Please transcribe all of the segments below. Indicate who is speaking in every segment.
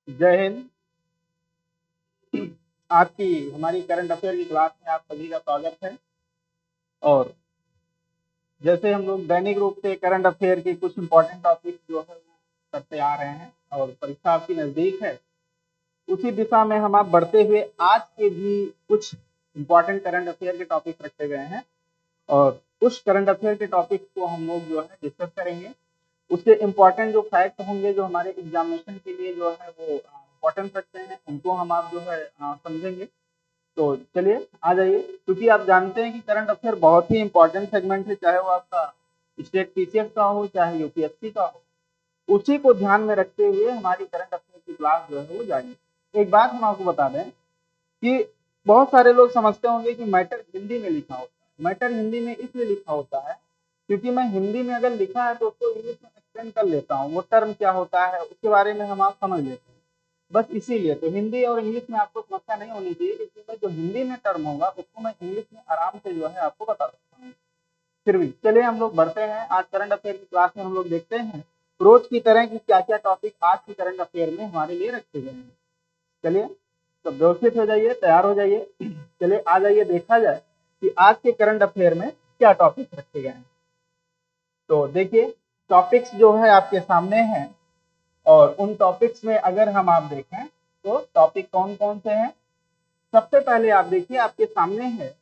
Speaker 1: जय हिंद। आपकी हमारी करंट अफेयर की क्लास में आप सभी का स्वागत है। और जैसे हम लोग दैनिक रूप से करंट अफेयर के कुछ इंपॉर्टेंट टॉपिक जो है वो करते आ रहे हैं और परीक्षा आपकी नज़दीक है, उसी दिशा में हम आप बढ़ते हुए आज के भी कुछ इंपॉर्टेंट करंट अफेयर के टॉपिक रखे गए हैं और उस करंट अफेयर के टॉपिक को हम लोग जो है डिस्कस करेंगे। उसके इम्पोर्टेंट जो फैक्ट होंगे जो हमारे एग्जामिनेशन के लिए जो है वो इम्पोर्टेंट रखते हैं, उनको हम आप जो है समझेंगे। तो चलिए आ जाइए, क्योंकि आप जानते हैं कि करंट अफेयर बहुत ही इंपॉर्टेंट सेगमेंट है, चाहे वो आपका स्टेट पीसीएस का हो चाहे यूपीएससी का हो। उसी को ध्यान में रखते हुए हमारी करंट अफेयर की क्लास जो है वो जाएगी। एक बात हम आपको बता दें कि बहुत सारे लोग समझते होंगे कि मैटर हिंदी में लिखा होता है। मैटर हिंदी में इसलिए लिखा होता है क्योंकि मैं हिंदी में अगर लिखा है तो उसको इंग्लिश में एक्सप्लेन कर लेता हूँ, वो टर्म क्या होता है उसके बारे में हम आप समझ लेते हैं। बस इसीलिए तो हिंदी और इंग्लिश में आपको समस्या नहीं होनी चाहिए, क्योंकि मैं जो हिंदी में टर्म होगा उसको मैं इंग्लिश में आराम से जो है आपको बता सकता हूँ। फिर भी चलिए हम लोग बढ़ते हैं। आज करंट अफेयर की क्लास में हम लोग देखते हैं रोज की तरह की क्या क्या टॉपिक आज की करंट अफेयर में हमारे लिए रखे गए हैं। चलिए, तो व्यवस्थित हो जाइए, तैयार हो जाइए। चलिए आ जाइए, देखा जाए कि आज के करंट अफेयर में क्या टॉपिक रखे गए हैं। तो देखिए, टॉपिक्स जो है आपके सामने हैं और उन टॉपिक्स में अगर हम आप देखें तो टॉपिक कौन कौन से हैं। सबसे पहले आप देखिए, आपके सामने है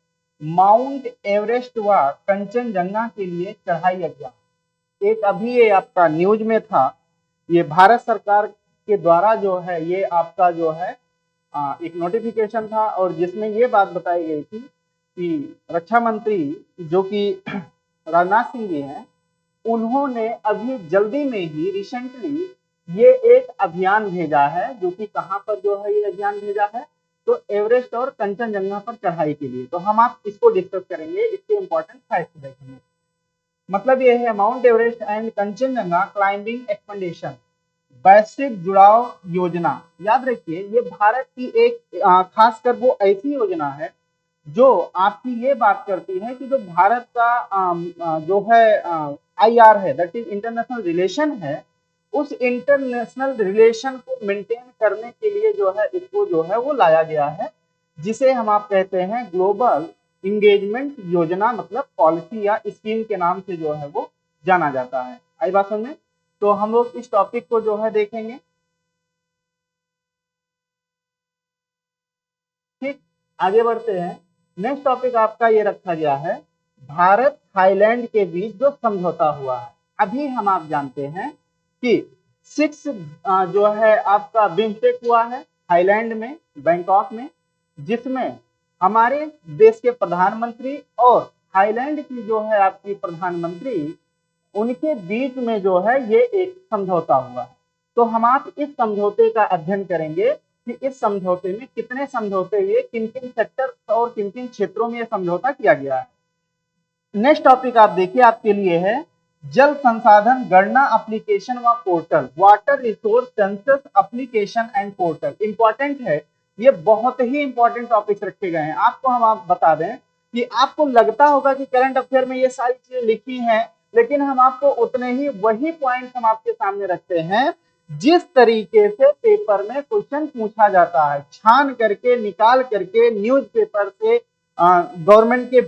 Speaker 1: माउंट एवरेस्ट व कंचनजंगा के लिए चढ़ाई अभियान। एक अभी ये आपका न्यूज में था, ये भारत सरकार के द्वारा जो है ये आपका जो है एक नोटिफिकेशन था और जिसमें ये बात बताई गई थी कि रक्षा मंत्री जो कि राजनाथ सिंह जी हैं, उन्होंने अभी जल्दी में ही रिसेंटली ये एक अभियान भेजा है, जो कि कहां पर जो है ये अभियान भेजा है, तो एवरेस्ट और कंचनजंगा पर चढ़ाई के लिए। तो हम आप इसको डिस्कस करेंगे, इसके इंपॉर्टेंट फैक्ट देखेंगे। मतलब ये है mount Everest and Kanchenjunga climbing expedition वैश्विक जुड़ाव योजना। याद रखिए, ये भारत की एक खासकर वो ऐसी योजना है जो आपकी ये बात करती है कि जो भारत का जो है आईआर है, दैट इज इंटरनेशनल रिलेशन है, उस इंटरनेशनल रिलेशन को मेंटेन करने के लिए जो है इसको जो है वो लाया गया है, जिसे हम आप कहते हैं ग्लोबल इंगेजमेंट योजना, मतलब पॉलिसी या स्कीम के नाम से जो है वो जाना जाता है। आई बात समझ में? तो हम लोग इस टॉपिक को जो है देखेंगे। ठीक, आगे बढ़ते हैं। नेक्स्ट टॉपिक आपका ये रखा गया है भारत थाईलैंड के बीच जो समझौता हुआ है। अभी हम आप जानते हैं कि सिक्स जो है आपका बिम्स्टेक हुआ है थाईलैंड में, बैंकॉक में, जिसमें हमारे देश के प्रधानमंत्री और थाईलैंड की जो है आपकी प्रधानमंत्री, उनके बीच में जो है ये एक समझौता हुआ है। तो हम आप इस समझौते का अध्ययन करेंगे कि इस समझौते में कितने समझौते हुए, किन किन सेक्टर और किन किन क्षेत्रों में यह समझौता किया गया है। नेक्स्ट टॉपिक आप देखिए, आपके लिए है जल संसाधन गणना एप्लीकेशन व portal, water resource census application and portal. Important है, ये बहुत ही इंपॉर्टेंट टॉपिक्स रखे गए हैं। आपको हम आप बता दें कि आपको लगता होगा कि करंट अफेयर में ये सारी चीजें लिखी हैं, लेकिन हम आपको उतने ही वही पॉइंट हम आपके सामने रखते हैं जिस तरीके से पेपर में क्वेश्चन पूछा जाता है, छान करके निकाल करके न्यूज़पेपर से गवर्नमेंट के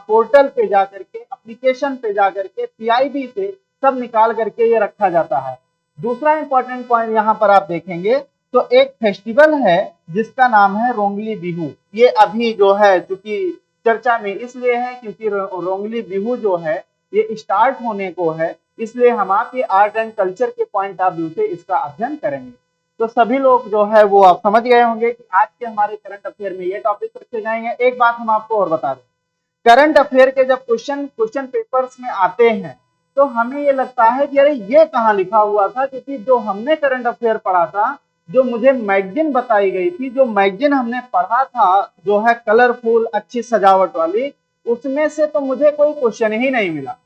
Speaker 1: पोर्टल पे जाकर के, एप्लीकेशन पे जाकर के, पीआईबी से सब निकाल करके ये रखा जाता है। दूसरा इंपॉर्टेंट पॉइंट यहाँ पर आप देखेंगे तो एक फेस्टिवल है जिसका नाम है रोंगली बिहू। ये अभी जो है चूंकि चर्चा में इसलिए है क्योंकि रोंगली बिहू जो है ये स्टार्ट होने को है, इसलिए हम आप ये आर्ट एंड कल्चर के पॉइंट ऑफ व्यू से इसका अध्ययन करेंगे। तो सभी लोग जो है वो आप समझ गए होंगे कि आज के हमारे करंट अफेयर में ये टॉपिक रखे जाएंगे। एक बात हम आपको और बता दें, करंट अफेयर के जब क्वेश्चन पेपर्स में आते हैं तो हमें ये लगता है कि अरे ये कहाँ लिखा हुआ था, क्योंकि जो हमने करंट अफेयर पढ़ा था, जो मुझे मैगजीन बताई गई थी, जो मैगजीन हमने पढ़ा था जो है कलरफुल अच्छी सजावट वाली, उसमें से तो मुझे कोई क्वेश्चन ही नहीं मिला।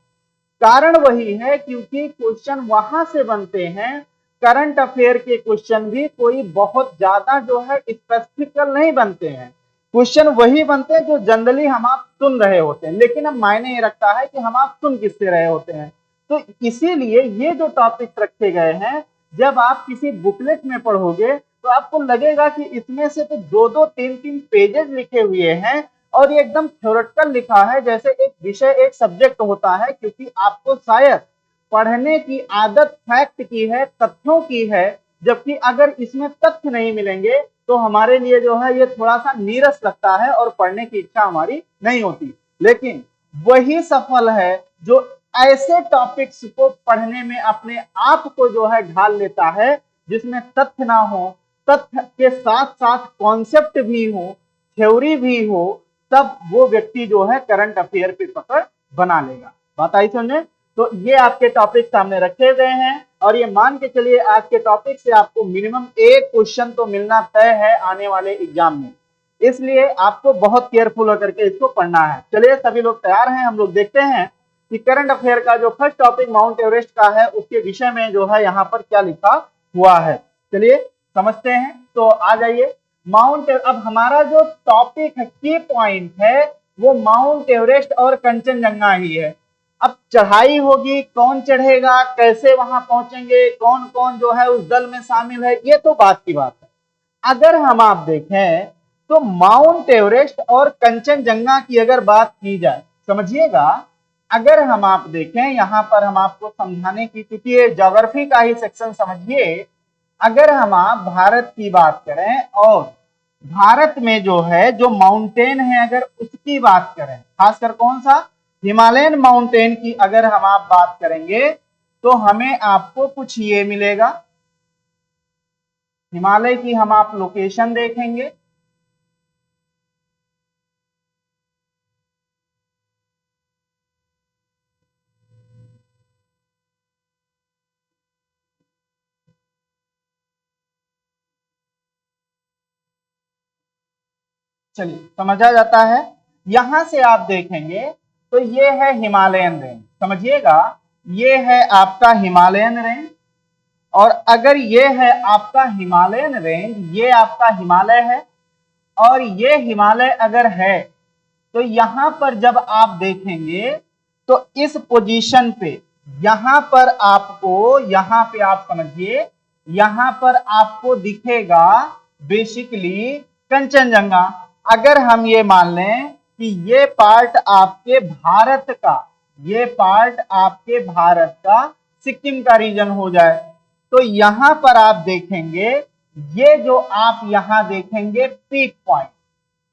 Speaker 1: कारण वही है क्योंकि क्वेश्चन वहां से बनते हैं, करंट अफेयर के क्वेश्चन भी कोई बहुत ज्यादा जो है स्पेसिफिकल नहीं बनते हैं। क्वेश्चन वही बनते हैं जो जनरली हम आप सुन रहे होते हैं, लेकिन अब मायने ये रखता है कि हम आप सुन किससे रहे होते हैं। तो इसीलिए ये जो टॉपिक्स रखे गए हैं, जब आप किसी बुकलेट में पढ़ोगे तो आपको लगेगा कि इसमें से तो 2-2 3-3 पेजेस लिखे हुए हैं और ये एकदम थ्योरेटिकल लिखा है, जैसे एक विषय एक सब्जेक्ट होता है, क्योंकि आपको शायद पढ़ने की आदत फैक्ट की है, तथ्यों की है, जबकि अगर इसमें तथ्य नहीं मिलेंगे तो हमारे लिए जो है ये थोड़ा सा नीरस लगता है और पढ़ने की इच्छा हमारी नहीं होती। लेकिन वही सफल है जो ऐसे टॉपिक्स को पढ़ने में अपने आप को जो है ढाल लेता है जिसमें तथ्य ना हो, तथ्य के साथ साथ कॉन्सेप्ट भी हो, थ्योरी भी हो, तब वो व्यक्ति जो है करंट अफेयर पे पकड़ बना लेगा। बात आई समझे? तो ये आपके टॉपिक सामने रखे गए हैं और ये मान के चलिए आज के टॉपिक से आपको मिनिमम एक क्वेश्चन तो मिलना तय है आने वाले एग्जाम में, इसलिए आपको बहुत केयरफुल होकर के इसको पढ़ना है। चलिए सभी लोग तैयार हैं, हम लोग देखते हैं कि करंट अफेयर का जो फर्स्ट टॉपिक माउंट एवरेस्ट का है उसके विषय में जो है यहाँ पर क्या लिखा हुआ है, चलिए समझते हैं। तो आ जाइए माउंट, अब हमारा जो टॉपिक है, की पॉइंट है, वो माउंट एवरेस्ट और कंचनजंगा ही है। अब चढ़ाई होगी, कौन चढ़ेगा, कैसे वहां पहुंचेंगे, कौन कौन जो है उस दल में शामिल है, ये तो बात की बात है। अगर हम आप देखें तो माउंट एवरेस्ट और कंचनजंगा की अगर बात की जाए, समझिएगा, अगर हम आप देखें यहां पर हम आपको समझाने की, क्योंकि ये ज्योग्राफी का ही सेक्शन समझिए, अगर हम आप भारत की बात करें और भारत में जो है जो माउंटेन है अगर उसकी बात करें, खासकर कौन सा, हिमालयन माउंटेन की अगर हम आप बात करेंगे तो हमें आपको कुछ ये मिलेगा। हिमालय की हम आप लोकेशन देखेंगे, चलिए समझा जाता है। यहां से आप देखेंगे तो ये है हिमालयन रेंज, समझिएगा, ये है आपका हिमालयन रेंज, और अगर ये है आपका हिमालयन रेंज, ये आपका हिमालय है, और ये हिमालय अगर है तो यहां पर जब आप देखेंगे तो इस पोजीशन पे यहां पर आपको, यहां पे आप समझिए, यहां पर आपको दिखेगा बेसिकली कंचनजंगा। अगर हम ये मान लें कि ये पार्ट आपके भारत का, ये पार्ट आपके भारत का सिक्किम का रीजन हो जाए, तो यहां पर आप देखेंगे ये जो आप यहां देखेंगे पीक पॉइंट,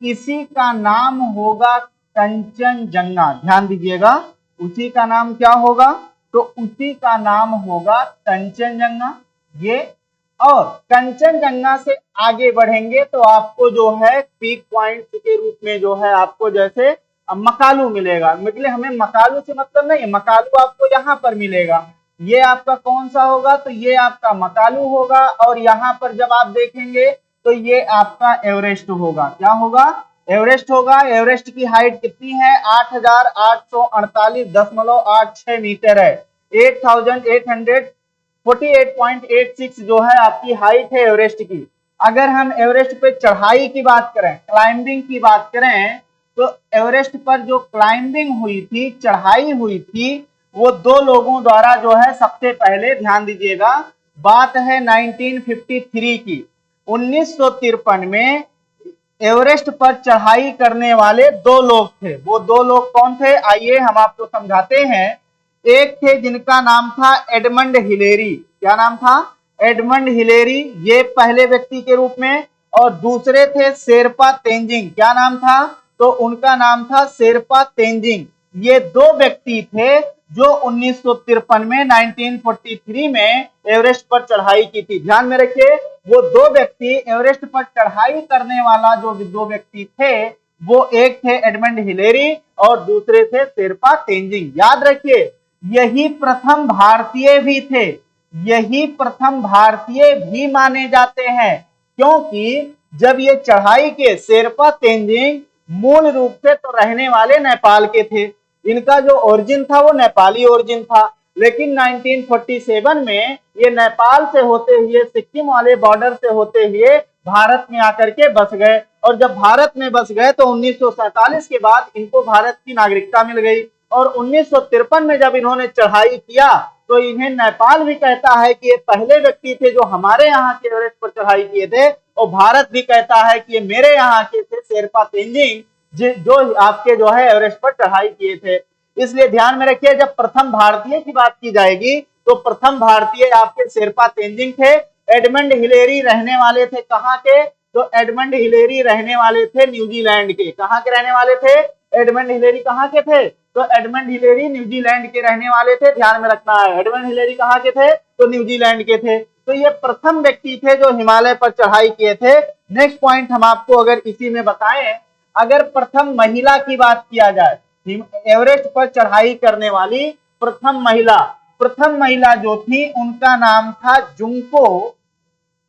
Speaker 1: इसी का नाम होगा कंचनजंगा। ध्यान दीजिएगा, उसी का नाम क्या होगा, तो उसी का नाम होगा कंचनजंगा। ये, और कंचनजंगा से आगे बढ़ेंगे तो आपको जो है पीक पॉइंट के रूप में जो है आपको जैसे मकालू मिलेगा, मतलब हमें मकालू से मतलब नहीं, मकालू आपको यहाँ पर मिलेगा। ये आपका कौन सा होगा, तो ये आपका मकालू होगा, और यहाँ पर जब आप देखेंगे तो ये आपका एवरेस्ट होगा। क्या होगा, एवरेस्ट होगा। एवरेस्ट की हाइट कितनी है, 8,848.86 मीटर है, 8,848.86 जो है आपकी हाइट है एवरेस्ट की। अगर हम एवरेस्ट पे चढ़ाई की बात करें, क्लाइंबिंग की बात करें, तो एवरेस्ट पर जो क्लाइंबिंग हुई थी, चढ़ाई हुई थी, वो दो लोगों द्वारा जो है सबसे पहले, ध्यान दीजिएगा, बात है 1953 की, 1953 में एवरेस्ट पर चढ़ाई करने वाले दो लोग थे। वो दो लोग कौन थे, आइए हम आपको समझाते हैं। एक थे जिनका नाम था एडमंड हिलेरी, क्या नाम था, एडमंड हिलेरी, ये पहले व्यक्ति के रूप में, और दूसरे थे शेरपा तेंजिंग, क्या नाम था, तो उनका नाम था शेरपा तेंजिंग। ये दो व्यक्ति थे जो 1953 में 1943 में एवरेस्ट पर चढ़ाई की थी। ध्यान में रखिए, वो दो व्यक्ति एवरेस्ट पर चढ़ाई करने वाला जो दो व्यक्ति थे, वो एक थे एडमंड हिलेरी और दूसरे थे शेरपा तेंजिंग। याद रखिए, यही प्रथम भारतीय भी थे, यही प्रथम भारतीय भी माने जाते हैं, क्योंकि जब ये चढ़ाई के, शेरपा तेंजिंग मूल रूप से तो रहने वाले नेपाल के थे, इनका जो ओरिजिन था वो नेपाली ओरिजिन था, लेकिन 1947 में ये नेपाल से होते हुए, सिक्किम वाले बॉर्डर से होते हुए भारत में आकर के बस गए, और जब भारत में बस गए तो 1947 के बाद इनको भारत की नागरिकता मिल गई, और 1953 में जब इन्होंने चढ़ाई किया तो इन्हें नेपाल भी कहता है कि ये पहले व्यक्ति थे जो हमारे यहाँ के एवरेस्ट पर चढ़ाई किए थे, और भारत भी कहता है कि ये मेरे यहाँ के थे शेरपा तेंजिंग जो आपके जो है एवरेस्ट पर चढ़ाई किए थे। इसलिए ध्यान में रखिए, जब प्रथम भारतीय की बात की जाएगी तो प्रथम भारतीय आपके शेरपा तेंजिंग थे। एडमंड हिलेरी रहने वाले थे कहाँ के? तो एडमंड हिलेरी रहने वाले थे न्यूजीलैंड के। कहाँ के रहने वाले थे? एडमंड हिलेरी कहाँ के थे? तो एडमंड हिलेरी न्यूजीलैंड के रहने वाले थे, ध्यान में रखना है। एडमंड हिलेरी कहाँ के थे? तो न्यूजीलैंड के थे। तो ये प्रथम व्यक्ति थे जो हिमालय पर चढ़ाई किए थे। नेक्स्ट पॉइंट हम आपको अगर इसी में बताएं, अगर प्रथम महिला की बात किया जाए, एवरेस्ट पर चढ़ाई करने वाली प्रथम महिला जो थी उनका नाम था जुंको।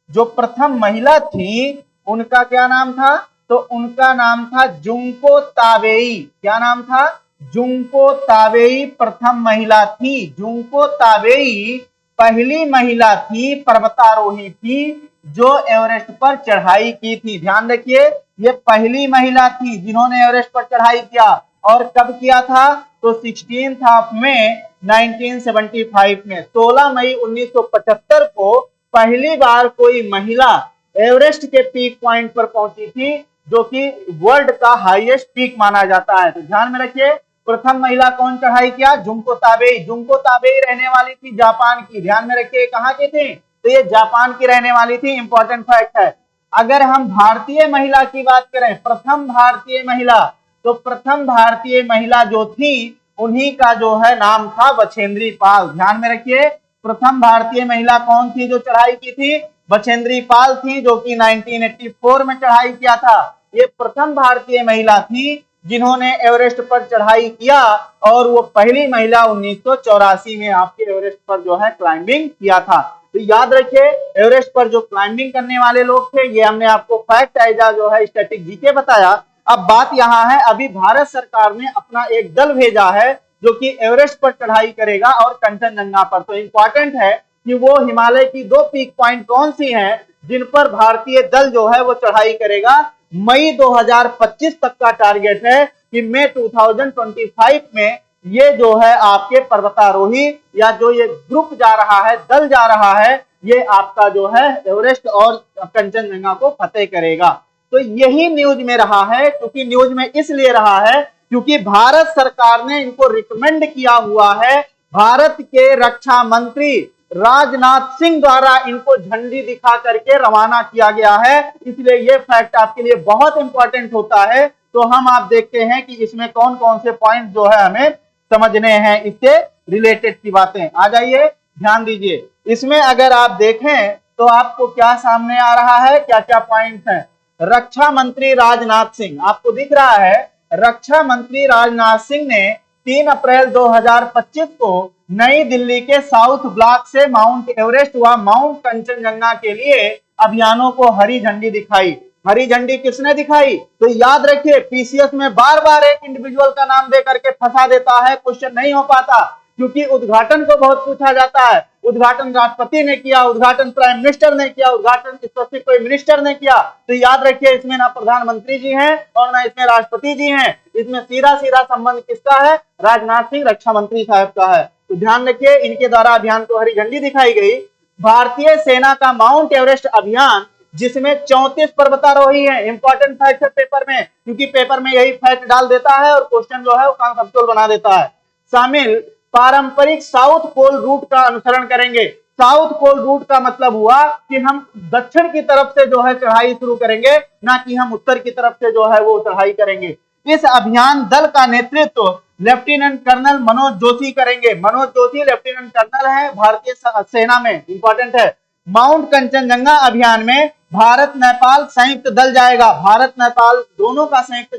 Speaker 1: जो प्रथम महिला थी उनका क्या नाम था? तो उनका नाम था जुंको ताबेई। क्या नाम था? जुंको ताबेई प्रथम महिला थी। जुंको ताबेई पहली महिला थी, पर्वतारोही थी जो एवरेस्ट पर चढ़ाई की थी। ध्यान रखिए, ये पहली महिला थी जिन्होंने एवरेस्ट पर चढ़ाई किया। और कब किया था? तो 16 मई 1975 में, 16 मई 1975 को पहली बार कोई महिला एवरेस्ट के पीक पॉइंट पर पहुंची थी, जो कि वर्ल्ड का हाईएस्ट पीक माना जाता है। तो ध्यान में रखिए, प्रथम महिला कौन चढ़ाई किया? Junko Tabei. जुंको ताबेई रहने वाली थी जापान की। ध्यान में रखिए, कहाँ की थी? तो ये जापान की रहने वाली थी। इंपॉर्टेंट फैक्ट है। अगर हम भारतीय महिला की बात करें, प्रथम भारतीय महिला, तो प्रथम भारतीय महिला जो थी उन्हीं का जो है नाम था बछेंद्री पाल। ध्यान में रखिए, प्रथम भारतीय महिला कौन थी जो चढ़ाई की थी? बछेंद्री पाल थी, जो कि 1984 में चढ़ाई किया था। ये प्रथम भारतीय महिला थी जिन्होंने एवरेस्ट पर चढ़ाई किया, और वो पहली महिला 1984 में आपके एवरेस्ट पर जो है क्लाइंबिंग किया था। तो याद रखिए, एवरेस्ट पर जो क्लाइंबिंग करने वाले लोग थे, ये हमने आपको फैक्ट एजा जो है स्टैटिक जीके बताया। अब बात यहाँ है, अभी भारत सरकार ने अपना एक दल भेजा है जो कि एवरेस्ट पर चढ़ाई करेगा और कंचनजंगा पर। तो इंपॉर्टेंट है कि वो हिमालय की 2 पीक पॉइंट कौन सी हैं जिन पर भारतीय दल जो है वो चढ़ाई करेगा। मई 2025 तक का टारगेट है कि मई 2025 में ये जो है आपके पर्वतारोही या जो ये ग्रुप जा रहा है, दल जा रहा है, ये आपका जो है एवरेस्ट और कंचनजंगा को फतेह करेगा। तो यही न्यूज में रहा है, क्योंकि न्यूज में इसलिए रहा है क्योंकि भारत सरकार ने इनको रिकमेंड किया हुआ है। भारत के रक्षा मंत्री राजनाथ सिंह द्वारा इनको झंडी दिखा करके रवाना किया गया है। इसलिए यह फैक्ट आपके लिए बहुत इंपॉर्टेंट होता है। तो हम आप देखते हैं कि इसमें कौन कौन से पॉइंट जो है हमें समझने हैं, इससे रिलेटेड की बातें। आ जाइए, ध्यान दीजिए। इसमें अगर आप देखें तो आपको क्या सामने आ रहा है, क्या क्या पॉइंट हैं। रक्षा मंत्री राजनाथ सिंह, आपको दिख रहा है, रक्षा मंत्री राजनाथ सिंह ने 3 अप्रैल 2025 को नई दिल्ली के साउथ ब्लॉक से माउंट एवरेस्ट व माउंट कंचनजंगा के लिए अभियानों को हरी झंडी दिखाई। हरी झंडी किसने दिखाई? तो याद रखिए, पीसीएस में बार बार एक इंडिविजुअल का नाम दे करके फंसा देता है, क्वेश्चन नहीं हो पाता, क्योंकि उद्घाटन को बहुत पूछा जाता है। उद्घाटन राष्ट्रपति ने किया, उद्घाटन प्राइम मिनिस्टर ने किया, उद्घाटन स्पेसिफिक कोई मिनिस्टर ने किया। तो याद रखिए, इसमें ना प्रधानमंत्री जी हैं और ना इसमें राष्ट्रपति जी हैं। इसमें सीधा सीधा संबंध किसका है? राजनाथ सिंह रक्षा मंत्री साहब का है। तो ध्यान रखिए, इनके द्वारा अभियान को हरी झंडी दिखाई गई। भारतीय सेना का माउंट एवरेस्ट अभियान, जिसमें 34 पर्वतारोही हैं। इंपॉर्टेंट फैक्ट है पेपर में, क्योंकि पेपर में यही फैक्ट डाल देता है और क्वेश्चन जो है वो कंसेप्चुअल बना देता है। शामिल पारंपरिक साउथ पोल रूट का अनुसरण करेंगे। साउथ पोल रूट का मतलब हुआ कि हम दक्षिण की तरफ से जो है चढ़ाई शुरू करेंगे, ना कि हम उत्तर की तरफ से जो है वो चढ़ाई करेंगे। इस अभियान दल का नेतृत्व लेफ्टिनेंट कर्नल मनोज जोशी करेंगे। मनोज जोशी लेफ्टिनेंट कर्नल है भारतीय सेना में, इंपॉर्टेंट है। माउंट कंचनजंगा अभियान में भारत नेपाल संयुक्त दल जाएगा। भारत नेपाल दोनों का संयुक्त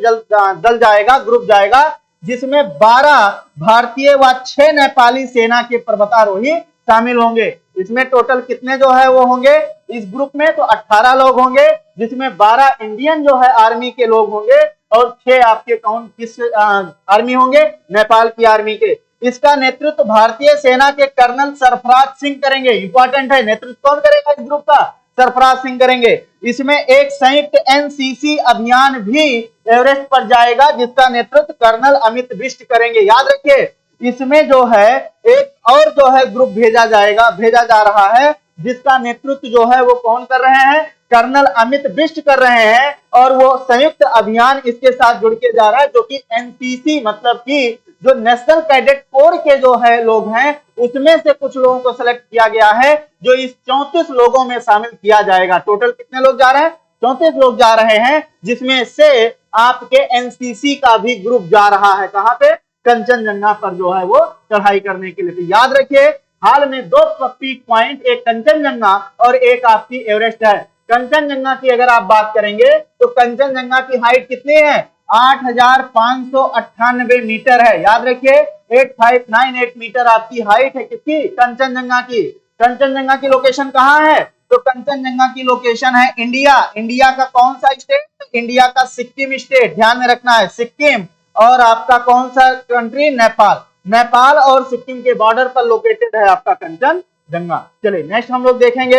Speaker 1: दल जाएगा, ग्रुप जाएगा, जिसमें 12 भारतीय व 6 नेपाली सेना के पर्वतारोही शामिल होंगे। इसमें टोटल कितने जो है वो होंगे इस ग्रुप में? तो 18 लोग होंगे, जिसमें 12 इंडियन जो है आर्मी के लोग होंगे और 6 आपके कौन किस आर्मी होंगे? नेपाल की आर्मी के। इसका नेतृत्व भारतीय सेना के कर्नल सरफराज सिंह करेंगे। इंपॉर्टेंट है, नेतृत्व कौन करेगा इस ग्रुप का? सरफराज सिंह करेंगे। इसमें एक संयुक्त एनसीसी अभियान भी एवरेस्ट पर जाएगा, जिसका नेतृत्व कर्नल अमित बिष्ट करेंगे। याद रखिए, इसमें जो है एक और जो है ग्रुप भेजा जा रहा है, जिसका नेतृत्व जो है वो कौन कर रहे हैं, कर्नल अमित बिष्ट कर रहे हैं। और वो संयुक्त अभियान इसके साथ जुड़ के जा रहा है, जो कि एनसीसी मतलब कि जो नेशनल कैडेट कोर के जो है लोग हैं, उसमें से कुछ लोगों को सिलेक्ट किया गया है, जो इस 34 लोगों में शामिल किया जाएगा। टोटल कितने लोग जा रहे हैं, 34 लोग जा रहे हैं, जिसमें से आपके एनसीसी का भी ग्रुप जा रहा है। कहां पे, कंचनजंगा पर जो है वो चढ़ाई करने के लिए। तो याद रखिए, हाल में दो पीक पॉइंट, एक कंचनजंगा और एक आपकी एवरेस्ट है। कंचनजंगा की अगर आप बात करेंगे तो कंचनजंगा की हाइट कितनी है, 8,598 मीटर है। याद रखिए 8598 मीटर आपकी हाइट है किसकी, कंचनजंगा की। कंचनजंगा की लोकेशन कहां है, तो कंचनजंगा की लोकेशन है इंडिया। इंडिया का कौन सा स्टेट, इंडिया का सिक्किम स्टेट, ध्यान में रखना है सिक्किम। और आपका कौन सा कंट्री, नेपाल। नेपाल और सिक्किम के बॉर्डर पर लोकेटेड है आपका कंचनजंगा। चलिए नेक्स्ट हम लोग देखेंगे।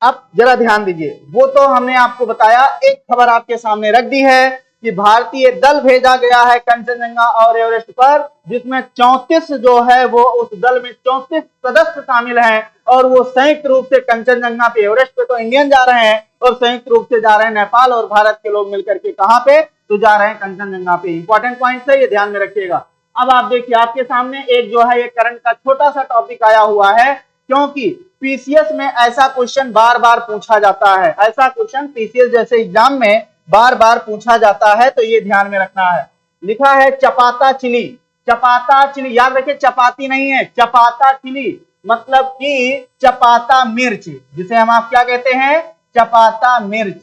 Speaker 1: अब जरा ध्यान दीजिए, वो तो हमने आपको बताया, एक खबर आपके सामने रख दी है कि भारतीय दल भेजा गया है कंचनजंगा और एवरेस्ट पर, जिसमें 34 जो है वो उस दल में 34 सदस्य शामिल हैं। और वो संयुक्त रूप से कंचनजंगा पे, एवरेस्ट पे तो इंडियन जा रहे हैं, और संयुक्त रूप से जा रहे हैं नेपाल और भारत के लोग मिलकर के। कहां पे, तो जा रहे हैं कंचनजंगा पे। इंपॉर्टेंट पॉइंट है, ये ध्यान में रखिएगा। अब आप देखिए, आपके सामने एक जो है ये करंट का छोटा सा टॉपिक आया हुआ है, क्योंकि पीसीएस में ऐसा क्वेश्चन बार बार पूछा जाता है। ऐसा क्वेश्चन पीसीएस जैसे एग्जाम में बार बार पूछा जाता है, तो ये ध्यान में रखना है। लिखा है चपाता चिली। चपाता चिली, याद रखिए चपाती नहीं है, चपाता चिली मतलब कि चपाता मिर्च, जिसे हम आप क्या कहते हैं, चपाता मिर्च।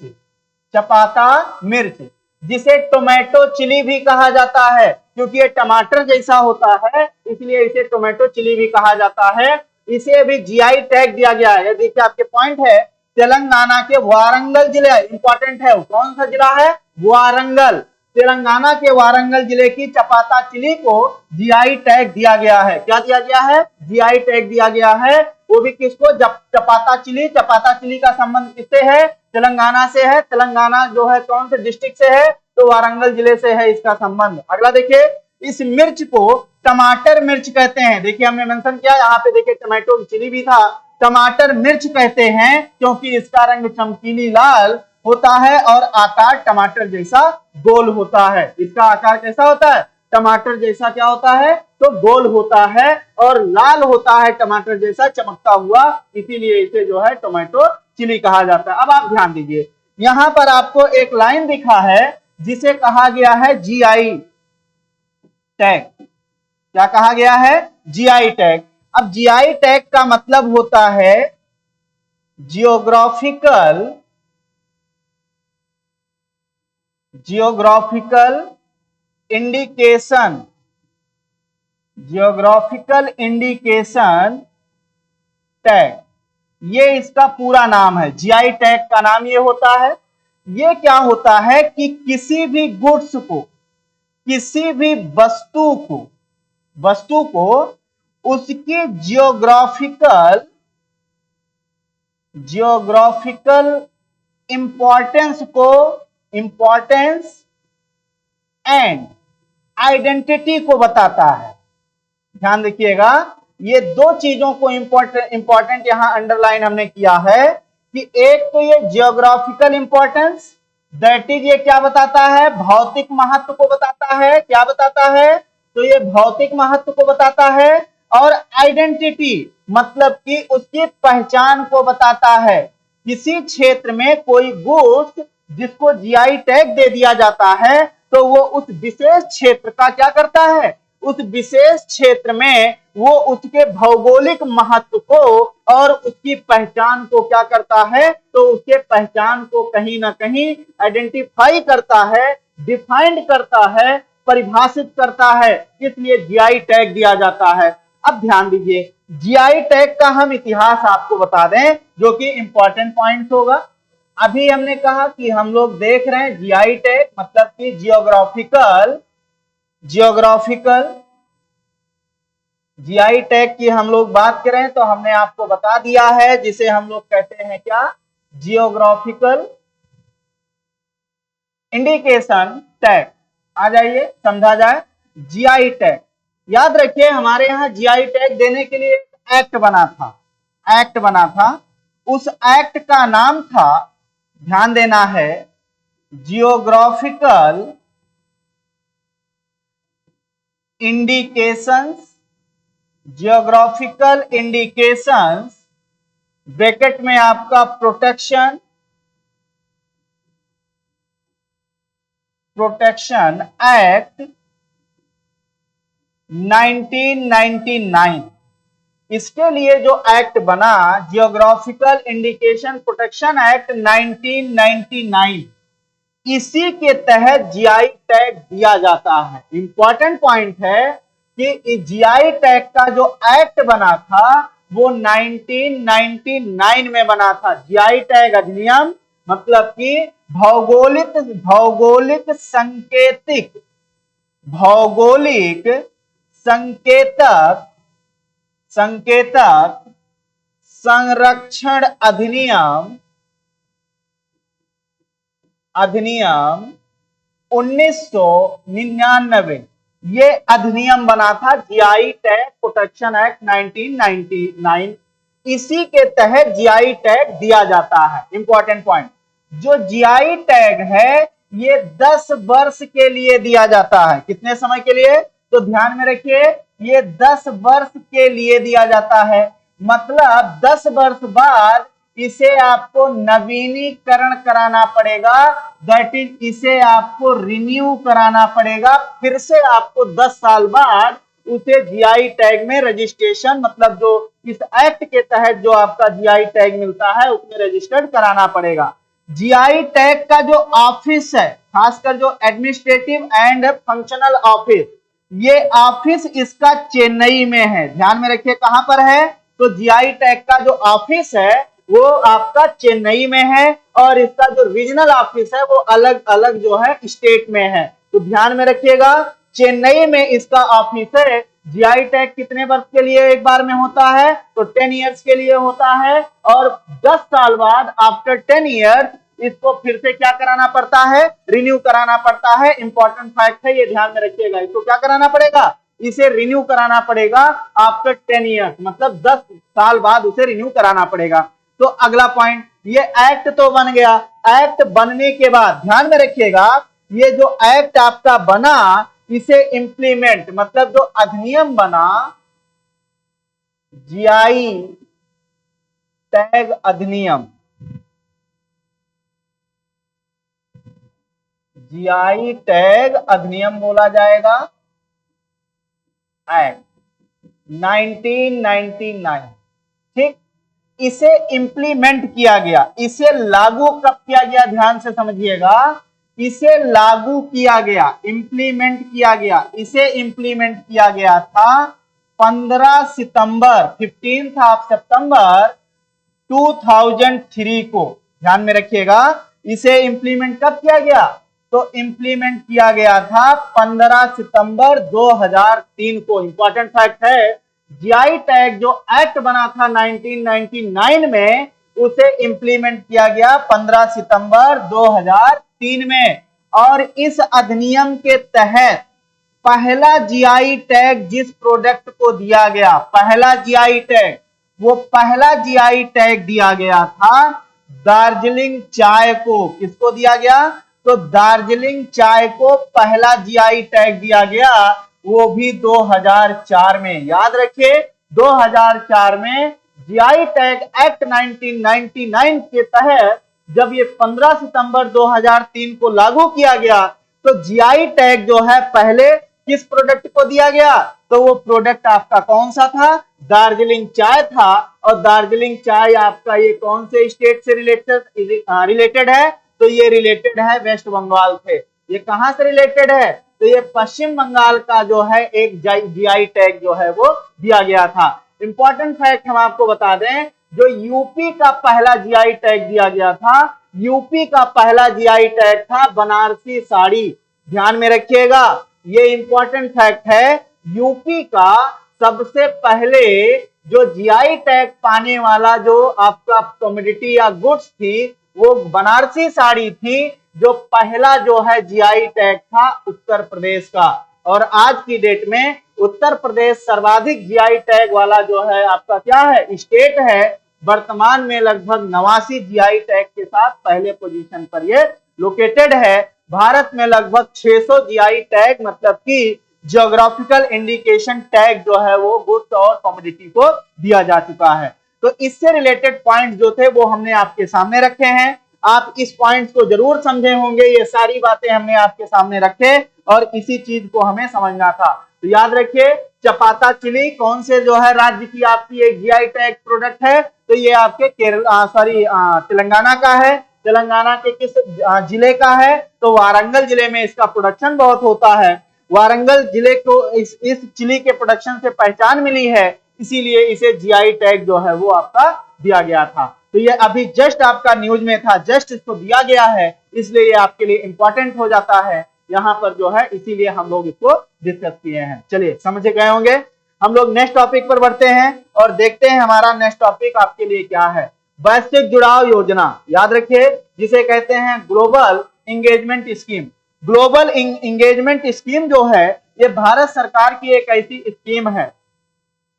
Speaker 1: चपाता मिर्च, जिसे टोमेटो चिली भी कहा जाता है, क्योंकि ये टमाटर जैसा होता है, इसलिए इसे टोमेटो चिली भी कहा जाता है। इसे अभी जीआई टैग दिया गया है। देखिए आपके पॉइंट है, तेलंगाना के वारंगल जिले, इंपॉर्टेंट है, कौन सा जिला है, वारंगल। तेलंगाना के वारंगल जिले की चपाता चिली को जीआई टैग दिया गया है। क्या दिया गया है, जीआई टैग दिया गया है। वो भी किसको, चपाता चिली। चपाता चिली का संबंध किससे है, तेलंगाना से है। तेलंगाना जो है कौन से डिस्ट्रिक्ट से है, तो वारंगल जिले से है इसका संबंध। अगला देखिए, इस मिर्च को टमाटर मिर्च कहते हैं। देखिए हमने मेंशन किया यहाँ पे, देखिए टमाटो चिली भी था, टमाटर मिर्च कहते हैं क्योंकि इसका रंग चमकीली लाल होता है और आकार टमाटर जैसा गोल होता है। इसका आकार कैसा होता है, टमाटर जैसा क्या होता है, तो गोल होता है और लाल होता है टमाटर जैसा चमकता हुआ, इसीलिए इसे जो है टोमेटो चिली कहा जाता है। अब आप ध्यान दीजिए, यहां पर आपको एक लाइन दिखा है जिसे कहा गया है जीआई टैग। क्या कहा गया है, जीआई टैग। अब जीआई टैग का मतलब होता है geographical indication. Geographical indication tag, ये इसका पूरा नाम है। जीआई टैग का नाम ये होता है। ये क्या होता है कि किसी भी गुड्स को, किसी भी वस्तु को उसकी जियोग्राफिकल इंपॉर्टेंस एंड आइडेंटिटी को बताता है। ध्यान रखिएगा, ये दो चीजों को इंपॉर्टेंट यहां अंडरलाइन हमने किया है कि एक तो ये जियोग्राफिकल इंपॉर्टेंस, दैट इज ये क्या बताता है, भौतिक महत्व को बताता है। क्या बताता है, तो ये भौतिक महत्व को बताता है। और आइडेंटिटी मतलब कि उसकी पहचान को बताता है। किसी क्षेत्र में कोई गुड्स जिसको जीआई टैग दे दिया जाता है, तो वो उस विशेष क्षेत्र का क्या करता है, उस विशेष क्षेत्र में वो उसके भौगोलिक महत्व को और उसकी पहचान को क्या करता है, तो उसके पहचान को कहीं ना कहीं आइडेंटिफाई करता है, डिफाइंड करता है, परिभाषित करता है, इसलिए जीआई टैग दिया जाता है। अब ध्यान दीजिए, जीआई टैग का हम इतिहास आपको बता दें, जो कि इंपॉर्टेंट पॉइंट होगा। अभी हमने कहा कि हम लोग देख रहे हैं जीआई टैग मतलब कि जियोग्राफिकल जीआई टैग की हम लोग बात करें तो हमने आपको बता दिया है, जिसे हम लोग कहते हैं क्या, जियोग्राफिकल इंडिकेशन टैग। आ जाइए समझा जाए। जीआई टैग, याद रखिए हमारे यहाँ जीआई टैग देने के लिए एक्ट बना था, एक्ट बना था। उस एक्ट का नाम था, ध्यान देना है, geographical indications, geographical indications bracket में आपका प्रोटेक्शन एक्ट 1999। इसके लिए जो एक्ट बना, जियोग्राफिकल इंडिकेशन प्रोटेक्शन एक्ट 1999, इसी के तहत जीआई टैग दिया जाता है। इंपॉर्टेंट पॉइंट है कि जीआई टैग का जो एक्ट बना था वो 1999 में बना था। जीआई टैग अधिनियम मतलब कि भौगोलिक संकेतक संरक्षण अधिनियम 1999, ये अधिनियम बना था जीआई टैग प्रोटेक्शन एक्ट 1999। इसी के तहत जीआई टैग दिया जाता है। इंपॉर्टेंट पॉइंट, जो जीआई टैग है ये 10 वर्ष के लिए दिया जाता है। कितने समय के लिए? तो ध्यान में रखिए, ये 10 वर्ष के लिए दिया जाता है। मतलब 10 वर्ष बाद इसे आपको नवीनीकरण कराना पड़ेगा, दैट इज इसे आपको रिन्यू कराना पड़ेगा। फिर से आपको 10 साल बाद उसे जीआई टैग में रजिस्ट्रेशन, मतलब जो इस एक्ट के तहत जो आपका जीआई टैग मिलता है उसमें रजिस्टर्ड कराना पड़ेगा। जीआई टैग का जो ऑफिस है, खासकर जो एडमिनिस्ट्रेटिव एंड फंक्शनल ऑफिस, ये ऑफिस इसका चेन्नई में है। ध्यान में रखिए कहां पर है? तो जीआई टैग का जो ऑफिस है वो आपका चेन्नई में है और इसका जो रीजनल ऑफिस है वो अलग अलग जो है स्टेट में है। तो ध्यान में रखिएगा, चेन्नई में इसका ऑफिस है। जीआई टैग कितने वर्ष के लिए एक बार में होता है? तो 10 इयर्स के लिए होता है और 10 साल बाद आफ्टर 10 इयर्स इसको फिर से क्या कराना पड़ता है? रिन्यू कराना पड़ता है। इंपॉर्टेंट फैक्ट है, ये ध्यान में रखिएगा। इसको क्या कराना पड़ेगा? इसे रिन्यू कराना पड़ेगा आफ्टर 10 इयर्स, मतलब 10 साल बाद उसे रिन्यू कराना पड़ेगा। तो अगला पॉइंट, ये एक्ट तो बन गया। एक्ट बनने के बाद ध्यान में रखिएगा, ये जो एक्ट आपका बना इसे इंप्लीमेंट, मतलब जो अधिनियम बना, जीआई टैग अधिनियम, जीआई टैग अधिनियम बोला जाएगा एक्ट 1999। ठीक, इसे इंप्लीमेंट किया गया। इसे लागू कब किया गया? ध्यान से समझिएगा, इसे लागू किया गया, इंप्लीमेंट किया गया। इसे इंप्लीमेंट किया गया था 15 सितंबर 15 सितंबर 2003 को। ध्यान में रखिएगा, इसे इंप्लीमेंट कब किया गया? तो इंप्लीमेंट किया गया था 15 सितंबर 2003 को। इंपॉर्टेंट फैक्ट है, जीआई टैग जो एक्ट बना था 1999 में, उसे इंप्लीमेंट किया गया 15 सितंबर 2003 में। और इस अधिनियम के तहत पहला जीआई टैग जिस प्रोडक्ट को दिया गया, पहला जीआई टैग, वो पहला जीआई टैग दिया गया था दार्जिलिंग चाय को। किसको दिया गया? तो दार्जिलिंग चाय को पहला जीआई टैग दिया गया, वो भी 2004 में। याद रखिए, 2004 में जीआई टैग एक्ट 1999 के तहत जब ये 15 सितंबर 2003 को लागू किया गया, तो जीआई टैग जो है पहले किस प्रोडक्ट को दिया गया? तो वो प्रोडक्ट आपका कौन सा था? दार्जिलिंग चाय था। और दार्जिलिंग चाय आपका ये कौन से स्टेट से रिलेटेड है? तो ये रिलेटेड है वेस्ट बंगाल से। ये कहां से रिलेटेड है? तो ये पश्चिम बंगाल का जो है एक जीआई टैग जो है वो दिया गया था। इंपॉर्टेंट फैक्ट हम आपको बता दें, जो यूपी का पहला जीआई टैग दिया गया था, यूपी का पहला जीआई टैग था बनारसी साड़ी। ध्यान में रखिएगा, ये इंपॉर्टेंट फैक्ट है, यूपी का सबसे पहले जो जीआई टैग पाने वाला जो आपका कमोडिटी या गुड्स थी वो बनारसी साड़ी थी। जो पहला जो है जीआई टैग था उत्तर प्रदेश का, और आज की डेट में उत्तर प्रदेश सर्वाधिक जीआई टैग वाला जो है आपका क्या है स्टेट है। वर्तमान में लगभग 89 जीआई टैग के साथ पहले पोजीशन पर ये लोकेटेड है। भारत में लगभग 600 जीआई टैग मतलब कि जियोग्राफिकल इंडिकेशन टैग जो है वो गुड्स और कमोडिटी को दिया जा चुका है। तो इससे रिलेटेड पॉइंट जो थे वो हमने आपके सामने रखे हैं। आप इस पॉइंट्स को जरूर समझे होंगे, ये सारी बातें हमने आपके सामने रखे और इसी चीज को हमें समझना था। तो याद रखिए, चपाता चिली कौन से जो है राज्य की आपकी एक जीआई टैग प्रोडक्ट है, तो ये आपके तेलंगाना का है। तेलंगाना के किस जिले का है, तो वारंगल जिले में इसका प्रोडक्शन बहुत होता है। वारंगल जिले को इस चिली के प्रोडक्शन से पहचान मिली है, इसीलिए इसे जीआई टैग जो है वो आपका दिया गया था। तो ये अभी जस्ट आपका न्यूज में था, जस्ट इसको दिया गया है, इसलिए ये आपके लिए इंपॉर्टेंट हो जाता है यहाँ पर जो है, इसीलिए हम लोग इसको डिस्कस किए हैं। चलिए समझ गए होंगे। हम लोग नेक्स्ट टॉपिक पर बढ़ते हैं और देखते हैं हमारा नेक्स्ट टॉपिक आपके लिए क्या है। वैश्विक जुड़ाव योजना, याद रखिए, जिसे कहते हैं global engagement scheme. Global engagement scheme जो है ये भारत सरकार की एक ऐसी स्कीम है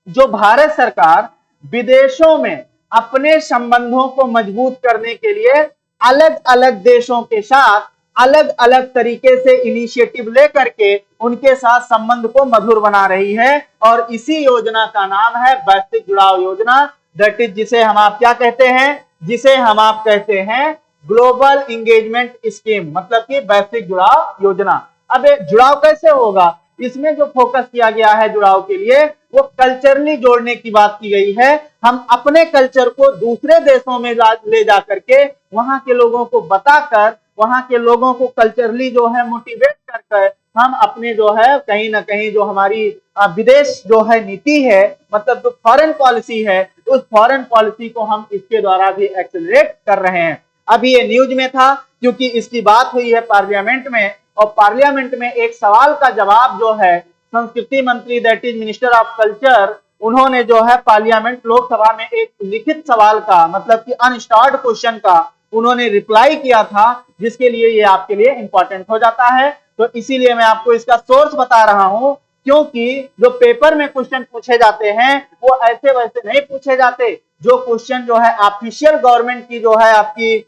Speaker 1: जो भारत सरकार विदेशों में अपने संबंधों को मजबूत करने के लिए अलग अलग देशों के साथ अलग अलग तरीके से इनिशिएटिव लेकर के उनके साथ संबंध को मधुर बना रही है, और इसी योजना का नाम है वैश्विक जुड़ाव योजना। दैट इज जिसे हम आप क्या कहते हैं, जिसे हम आप कहते हैं ग्लोबल इंगेजमेंट स्कीम, मतलब कि वैश्विक जुड़ाव योजना। अब जुड़ाव कैसे होगा, इसमें जो फोकस किया गया है जुड़ाव के लिए वो कल्चरली जोड़ने की बात की गई है। हम अपने कल्चर को दूसरे देशों में ले जा करके वहां के लोगों को बताकर, वहां के लोगों को कल्चरली जो है मोटिवेट कर हम अपने जो है कहीं ना कहीं जो हमारी विदेश जो है नीति है, मतलब जो फॉरेन पॉलिसी है, उस फॉरेन पॉलिसी को हम इसके द्वारा भी एक्सेलरेट कर रहे हैं। अभी ये न्यूज में था क्योंकि इसकी बात हुई है पार्लियामेंट में, और पार्लियामेंट में एक सवाल का जवाब जो है संस्कृति मंत्री that is minister of culture, उन्होंने जो है पार्लियामेंट लोकसभा में एक लिखित सवाल का, मतलब कि अनस्टार्ड क्वेश्चन का उन्होंने रिप्लाई किया था, जिसके लिए ये आपके लिए इंपॉर्टेंट हो जाता है। तो इसीलिए मैं आपको इसका सोर्स बता रहा हूं, क्योंकि जो पेपर में क्वेश्चन पूछे जाते हैं वो ऐसे वैसे नहीं पूछे जाते। जो क्वेश्चन जो है ऑफिशियल गवर्नमेंट की जो है आपकी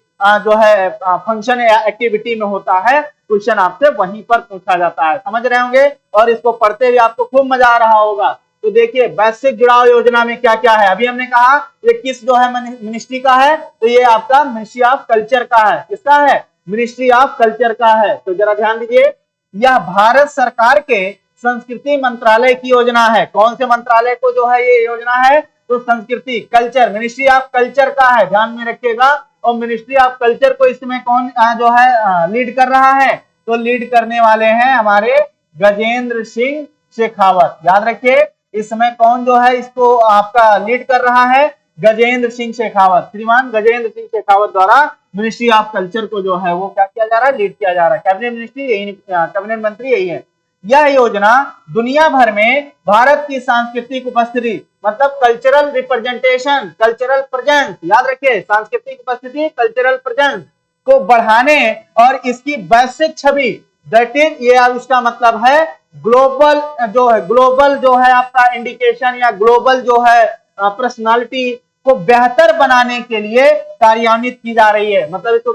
Speaker 1: जो है फंक्शन या एक्टिविटी में होता है, क्वेश्चन आपसे वहीं पर पूछा जाता है। समझ रहे होंगे, और इसको पढ़ते हुए आपको खूब मजा आ रहा होगा। तो देखिए वैश्विक जुड़ाव योजना में क्या क्या है। अभी हमने कहा ये किस जो है मिनिस्ट्री का है, तो ये आपका मिनिस्ट्री ऑफ कल्चर का है। किसका है, मिनिस्ट्री ऑफ कल्चर का है। तो जरा ध्यान दीजिए, यह भारत सरकार के संस्कृति मंत्रालय की योजना है। कौन से मंत्रालय को जो है ये योजना है, तो संस्कृति कल्चर, मिनिस्ट्री ऑफ कल्चर का है, ध्यान में रखिएगा। और मिनिस्ट्री ऑफ कल्चर को इसमें कौन जो है लीड कर रहा है, तो लीड करने वाले हैं हमारे गजेंद्र सिंह शेखावत। याद रखिए, इस समय कौन जो है इसको आपका लीड कर रहा है, गजेंद्र सिंह शेखावत। श्रीमान गजेंद्र सिंह शेखावत द्वारा मिनिस्ट्री ऑफ कल्चर को जो है वो क्या किया जा रहा है, लीड किया जा रहा है। कैबिनेट मिनिस्ट्री यही, कैबिनेट मंत्री यही है। यह योजना दुनिया भर में भारत की सांस्कृतिक उपस्थिति, मतलब कल्चरल रिप्रेजेंटेशन, कल्चरल प्रेजेंस, याद रखिए सांस्कृतिक उपस्थिति, कल्चरल प्रेजेंस को बढ़ाने और इसकी वैश्विक छवि, दैट इज ये इसका मतलब है ग्लोबल जो है आपका इंडिकेशन या ग्लोबल जो है पर्सनालिटी को बेहतर बनाने के लिए कार्यान्वित की जा रही है। मतलब इसको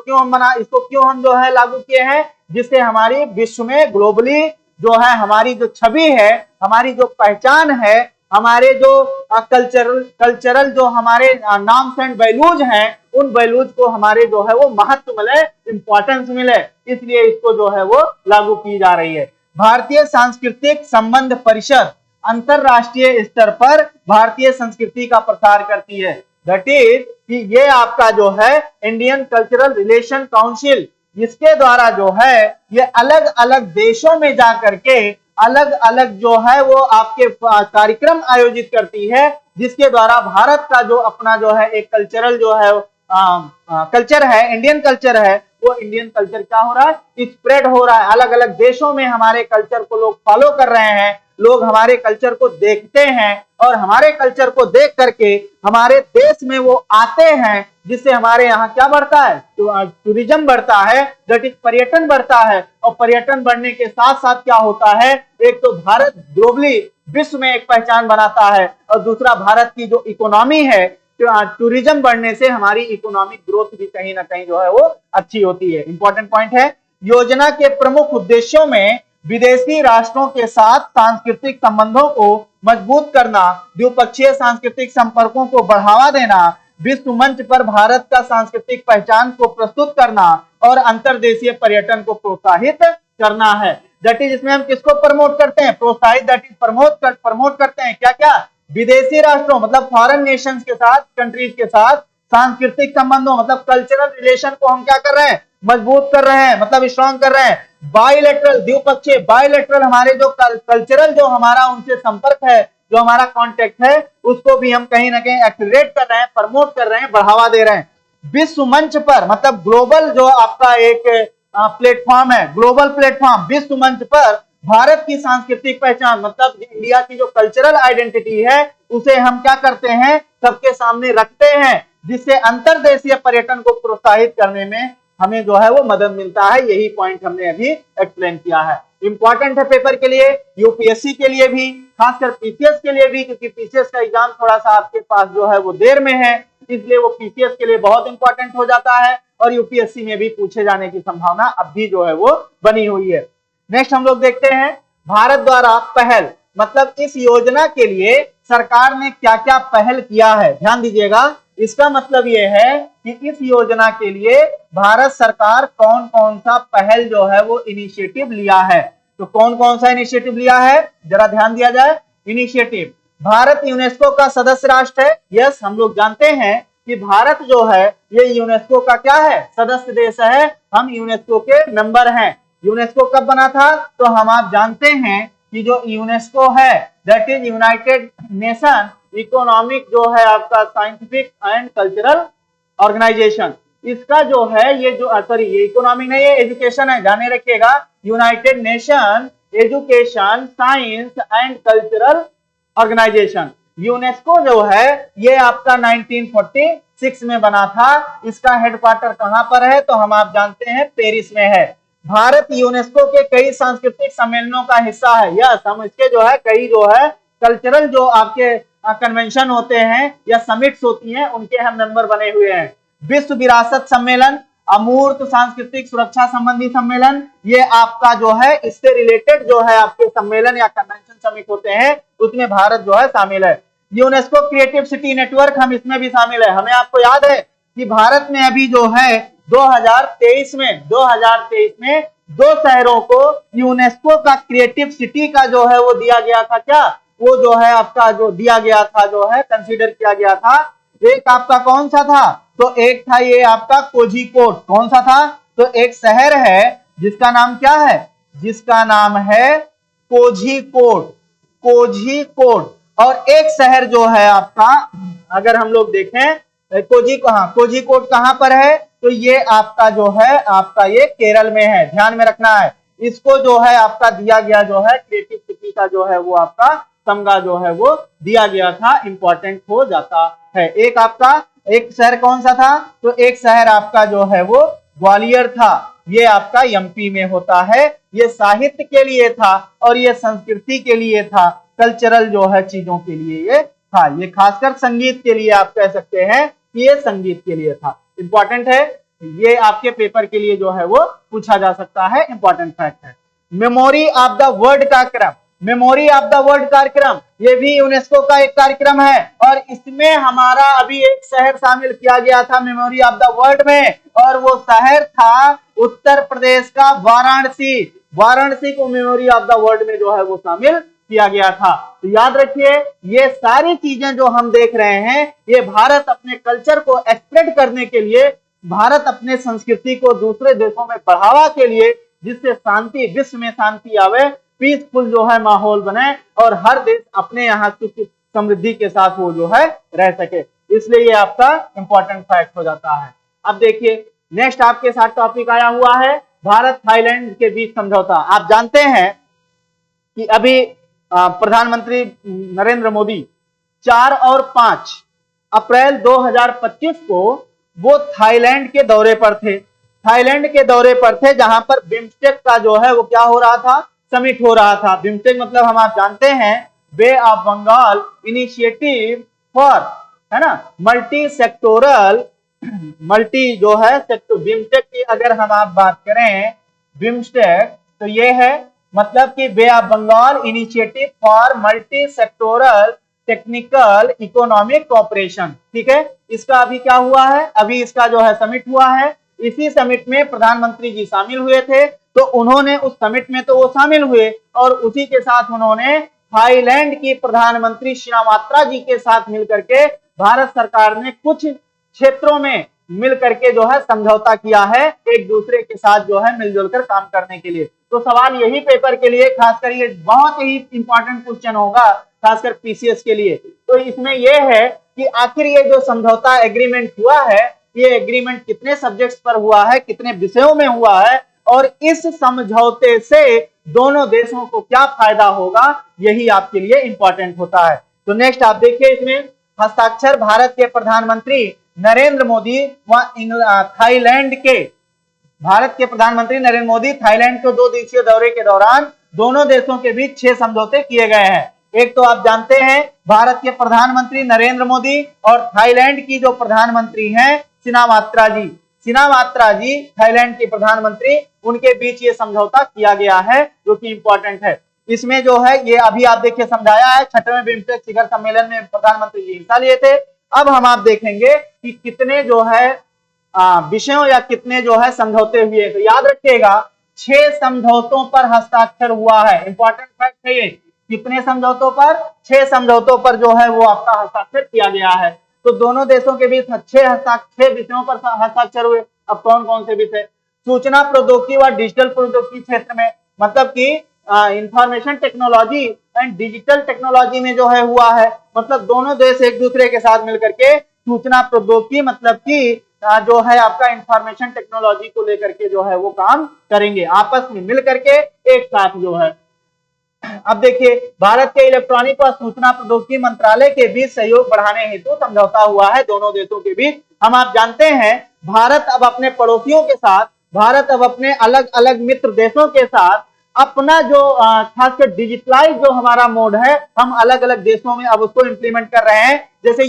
Speaker 1: क्यों हम जो है लागू किए हैं, जिससे हमारी विश्व में ग्लोबली जो है हमारी जो छवि है, हमारी जो पहचान है, हमारे जो कल्चरल जो हमारे नॉर्म्स एंड वैल्यूज हैं, उन वैल्यूज को हमारे जो है वो महत्व मिले, इंपॉर्टेंस मिले, इसलिए इसको जो है वो लागू की जा रही है। भारतीय सांस्कृतिक संबंध परिषद अंतरराष्ट्रीय स्तर पर भारतीय संस्कृति का प्रसार करती है। दैट इज कि ये आपका जो है इंडियन कल्चरल रिलेशन काउंसिल, इसके द्वारा जो है ये अलग अलग देशों में जा करके अलग अलग जो है वो आपके कार्यक्रम आयोजित करती है, जिसके द्वारा भारत का जो अपना जो है एक कल्चरल जो है कल्चर है, इंडियन कल्चर है, वो इंडियन कल्चर क्या हो रहा है, स्प्रेड हो रहा है। अलग अलग देशों में हमारे कल्चर को लोग फॉलो कर रहे हैं, लोग हमारे कल्चर को देखते हैं और हमारे कल्चर को देख करके हमारे देश में वो आते हैं, जिससे हमारे यहाँ क्या बढ़ता है, तो टूरिज्म बढ़ता है, दैट इज पर्यटन बढ़ता है। और पर्यटन बढ़ने के साथ साथ क्या होता है, एक तो भारत ग्लोबली विश्व में एक पहचान बनाता है, और दूसरा भारत की जो इकोनॉमी है, टूरिज्म बढ़ने से हमारी इकोनॉमिक ग्रोथ भी कहीं ना कहीं जो है वो अच्छी होती है। इंपॉर्टेंट पॉइंट है, योजना के प्रमुख उद्देश्यों में विदेशी राष्ट्रों के साथ सांस्कृतिक संबंधों को मजबूत करना, द्विपक्षीय सांस्कृतिक संपर्कों को बढ़ावा देना, विश्व मंच पर भारत का सांस्कृतिक पहचान को प्रस्तुत करना और अंतर्देशीय पर्यटन को प्रोत्साहित करना है। दैट इज, इसमें हम किसको प्रमोट करते हैं, प्रोत्साहित, दैट इज प्रमोट करते हैं क्या क्या, विदेशी राष्ट्रों मतलब फॉरेन नेशंस के साथ, कंट्रीज के साथ सांस्कृतिक संबंधों मतलब कल्चरल रिलेशन को हम क्या कर रहे हैं, मजबूत कर रहे हैं, मतलब स्ट्रॉन्ग कर रहे हैं। बायलैटरल, द्विपक्षीय, बायलैटरल हमारे जो कल्चरल जो हमारा उनसे संपर्क है, जो हमारा कांटेक्ट है, उसको भी हम कहीं ना कहीं एक्सीलरेट कर रहे हैं, प्रमोट कर रहे हैं, बढ़ावा दे रहे हैं। विश्व मंच पर मतलब ग्लोबल जो आपका एक प्लेटफॉर्म है, ग्लोबल प्लेटफॉर्म, विश्व मंच पर भारत की सांस्कृतिक पहचान मतलब इंडिया की जो कल्चरल आइडेंटिटी है उसे हम क्या करते हैं, सबके सामने रखते हैं, जिससे अंतरदेशीय पर्यटन को प्रोत्साहित करने में हमें जो है वो मदद मिलता है। यही पॉइंट हमने अभी एक्सप्लेन किया है। इंपॉर्टेंट है पेपर के लिए, यूपीएससी के लिए भी, खासकर पीसीएस के लिए भी, क्योंकि पीसीएस का एग्जाम थोड़ा सा आपके पास जो है वो देर में है, इसलिए वो पीसीएस के लिए बहुत इंपॉर्टेंट हो जाता है, और यूपीएससी में भी पूछे जाने की संभावना अब भी जो है वो बनी हुई है। नेक्स्ट हम लोग देखते हैं, भारत द्वारा पहल मतलब इस योजना के लिए सरकार ने क्या क्या पहल किया है। ध्यान दीजिएगा, इसका मतलब यह है कि इस योजना के लिए भारत सरकार कौन कौन सा पहल जो है वो इनिशिएटिव लिया है। तो कौन कौन सा इनिशिएटिव लिया है, जरा ध्यान दिया जाए। इनिशिएटिव, भारत यूनेस्को का सदस्य राष्ट्र है। यस, हम लोग जानते हैं कि भारत जो है ये यूनेस्को का क्या है, सदस्य देश है, हम यूनेस्को के मेंबर हैं। यूनेस्को कब बना था, तो हम आप जानते हैं कि जो यूनेस्को है that is United nation economic जो है आपका साइंटिफिक एंड कल्चरल ऑर्गेनाइजेशन, इसका जो है ये जो सॉरी ये इकोनॉमिक नहीं है, एजुकेशन है, ध्यान रखिएगा, United Nation Education Science and Cultural Organisation. UNESCO जो है ये आपका 1946 में बना था। इसका हेडक्वार्टर कहां पर है, तो हम आप जानते हैं पेरिस में है। भारत यूनेस्को के कई सांस्कृतिक सम्मेलनों का हिस्सा है। यस, हम इसके जो है कई जो है कल्चरल जो आपके कन्वेंशन होते हैं या समिट्स होती हैं उनके हम मेंबर बने हुए हैं। विश्व विरासत सम्मेलन, अमूर्त सांस्कृतिक सुरक्षा संबंधी सम्मेलन, ये आपका जो है इससे रिलेटेड जो है आपके सम्मेलन या कन्वेंशन समिट होते हैं, उसमें भारत जो है शामिल है। यूनेस्को क्रिएटिव सिटी नेटवर्क, हम इसमें भी शामिल है। हमें आपको याद है कि भारत में अभी जो है 2023 में 2 शहरों को यूनेस्को का क्रिएटिव सिटी का जो है वो दिया गया था। क्या वो जो है आपका जो दिया गया था जो है कंसीडर किया गया था। एक आपका कौन सा था, तो एक था ये आपका कोझिकोड। कौन सा था, तो एक शहर है जिसका नाम क्या है, जिसका नाम है कोझिकोड, कोझिकोड। और एक शहर जो है आपका, अगर हम लोग देखें कोझिकोड कहां पर है, तो ये आपका जो है आपका ये केरल में है, ध्यान में रखना है। इसको जो है आपका दिया गया जो है क्रिएटिव सिटी का जो है वो आपका तमगा जो है वो दिया गया था, इंपॉर्टेंट हो जाता है। एक आपका एक शहर कौन सा था, तो एक शहर आपका जो है वो ग्वालियर था, ये आपका एमपी में होता है। ये साहित्य के लिए था और ये संस्कृति के लिए था, कल्चरल जो है चीजों के लिए ये था। ये खासकर संगीत के लिए आप कह सकते हैं कि ये संगीत के लिए था। इंपॉर्टेंट है, ये आपके पेपर के लिए जो है वो पूछा जा सकता है, इंपॉर्टेंट फैक्ट है। मेमोरी ऑफ द वर्ल्ड कार्यक्रम, मेमोरी ऑफ द वर्ल्ड कार्यक्रम ये भी यूनेस्को का एक कार्यक्रम है, और इसमें हमारा अभी एक शहर शामिल किया गया था मेमोरी ऑफ द वर्ल्ड में, और वो शहर था उत्तर प्रदेश का वाराणसी। वाराणसी को मेमोरी ऑफ द वर्ल्ड में जो है वो शामिल किया गया था। तो याद रखिए, ये सारी चीजें जो हम देख रहे हैं ये भारत अपने कल्चर को एक्सप्रेस करने के लिए, भारत अपने संस्कृति को दूसरे देशों में बढ़ावा के लिए, जिससे शांति, विश्व में शांति आवे, पीसफुल जो है माहौल बने और हर देश अपने यहाँ सुख समृद्धि के साथ वो जो है रह सके, इसलिए ये आपका इंपॉर्टेंट फैक्ट हो जाता है। अब देखिए नेक्स्ट आपके साथ टॉपिक आया हुआ है भारत थाईलैंड के बीच समझौता। आप जानते हैं कि अभी प्रधानमंत्री नरेंद्र मोदी 4 और 5 अप्रैल 2025 को वो थाईलैंड के दौरे पर थे। थाईलैंड के दौरे पर थे जहां पर बिम्स्टेक का जो है वो क्या हो रहा था, समिट हो रहा था। बिम्स्टेक मतलब हम आप जानते हैं बे ऑफ बंगाल इनिशिएटिव फॉर, है ना, मल्टी सेक्टोरल, मल्टी जो है बिम्स्टेक की अगर हम आप बात करें बिम्स्टेक तो ये है मतलब कि Bay of Bengal initiative for multi sectoral technical economic cooperation. ठीक है, इसका अभी क्या हुआ है, अभी इसका जो है समिट हुआ है। इसी समिट में प्रधानमंत्री जी शामिल हुए थे, तो उन्होंने उस समिट में तो वो शामिल हुए और उसी के साथ उन्होंने थाईलैंड की प्रधानमंत्री शिनावात्रा जी के साथ मिलकर के भारत सरकार ने कुछ क्षेत्रों में मिल करके जो है समझौता किया है एक दूसरे के साथ जो है मिलजुल कर काम करने के लिए। तो सवाल यही पेपर के लिए खासकर ये बहुत ही इंपॉर्टेंट क्वेश्चन होगा खासकर पीसीएस के लिए। तो इसमें यह है कि आखिर ये जो समझौता एग्रीमेंट हुआ है, ये एग्रीमेंट कितने सब्जेक्ट्स पर हुआ है, कितने विषयों में हुआ है और इस समझौते से दोनों देशों को क्या फायदा होगा, यही आपके लिए इंपॉर्टेंट होता है। तो नेक्स्ट आप देखिए, इसमें हस्ताक्षर भारत के प्रधानमंत्री नरेंद्र मोदी व थाईलैंड के, भारत के प्रधानमंत्री नरेंद्र मोदी थाईलैंड के 2 दिवसीय दौरे के दौरान दोनों देशों के बीच 6 समझौते किए गए हैं। एक तो आप जानते हैं भारत के प्रधानमंत्री नरेंद्र मोदी और थाईलैंड की जो प्रधानमंत्री हैं सिनावात्रा जी, सिनावात्रा जी थाईलैंड के प्रधानमंत्री, उनके बीच ये समझौता किया गया है जो कि इंपॉर्टेंट है। इसमें जो है ये अभी आप देखिए समझाया है, 6वें बिम्स्टेक शिखर सम्मेलन में प्रधानमंत्री जी हिस्सा लिए थे। अब हम आप देखेंगे कि कितने जो है विषयों या कितने जो है समझौते हुए। तो याद रखिएगा 6 समझौतों पर हस्ताक्षर हुआ है, इंपॉर्टेंट फैक्ट है ये। कितने समझौतों पर, 6 समझौतों पर जो है वो आपका हस्ताक्षर किया गया है। तो दोनों देशों के बीच 6 विषयों पर हस्ताक्षर हुए। अब कौन कौन से विषय, सूचना प्रौद्योगिकी व डिजिटल प्रौद्योगिकी क्षेत्र में, मतलब कि information technology and digital technology में जो है हुआ है, मतलब दोनों देश एक दूसरे के साथ मिलकर के सूचना प्रौद्योगिकी मतलब कि जो है आपका इंफॉर्मेशन टेक्नोलॉजी को लेकर के जो है वो काम करेंगे, आपस में मिल करके एक साथ जो है। अब देखिए भारत के इलेक्ट्रॉनिक और सूचना प्रौद्योगिकी मंत्रालय के बीच सहयोग बढ़ाने हेतु समझौता हुआ है दोनों देशों के बीच। हम आप जानते हैं भारत अब अपने पड़ोसियों के साथ, भारत अब अपने अलग अलग मित्र देशों के साथ अपना जो खासकर डिजिटलाइज जो हमारा मोड है, हम अलग अलग देशों में अब उसको इंप्लीमेंट कर रहे हैं। जैसे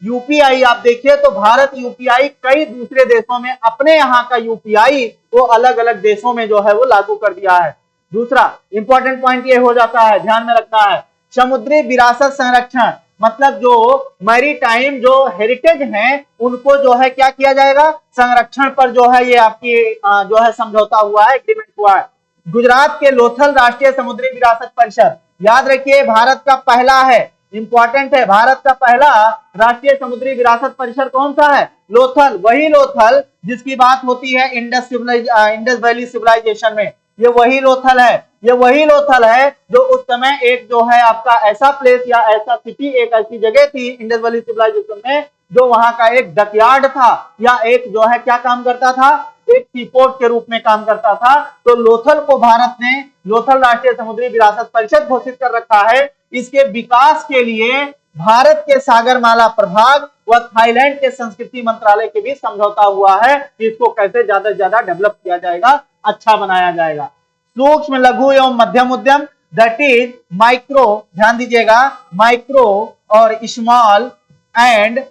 Speaker 1: यूपीआई आप देखिए तो भारत यूपीआई कई दूसरे देशों में अपने यहाँ का यूपीआई वो अलग अलग देशों में जो है वो लागू कर दिया है। दूसरा इंपॉर्टेंट पॉइंट ये हो जाता है, ध्यान में रखना है, समुद्री विरासत संरक्षण, मतलब जो मैरीटाइम जो हेरिटेज हैं उनको जो है क्या किया जाएगा, संरक्षण पर जो है ये आपकी जो है समझौता हुआ है, एग्रीमेंट हुआ है। गुजरात के लोथल राष्ट्रीय समुद्री विरासत परिषद, याद रखिए भारत का पहला है, इंपॉर्टेंट है, भारत का पहला राष्ट्रीय समुद्री विरासत परिषद कौन सा है, लोथल, वही लोथल जिसकी बात होती है इंडस वैली सिविलाइजेशन में, ये वही लोथल है, ये वही लोथल है जो उस समय एक जो है आपका ऐसा प्लेस या ऐसा सिटी, एक ऐसी जगह थी इंडस वैली सिविलाइजेशन में जो वहां का एक डकयार्ड था या एक जो है क्या काम करता था, एक सीपोर्ट के रूप में काम करता था। तो लोथल को भारत ने लोथल राष्ट्रीय समुद्री विरासत परिषद घोषित कर रखा है। इसके विकास के लिए भारत के सागरमाला प्रभाग व थाईलैंड के संस्कृति मंत्रालय के बीच समझौता हुआ है कि इसको कैसे ज्यादा से ज्यादा डेवलप किया जाएगा, अच्छा बनाया जाएगा। सूक्ष्म लघु एवं मध्यम उद्यम दैट इज माइक्रो, ध्यान दीजिएगा, माइक्रो और स्मॉल एंड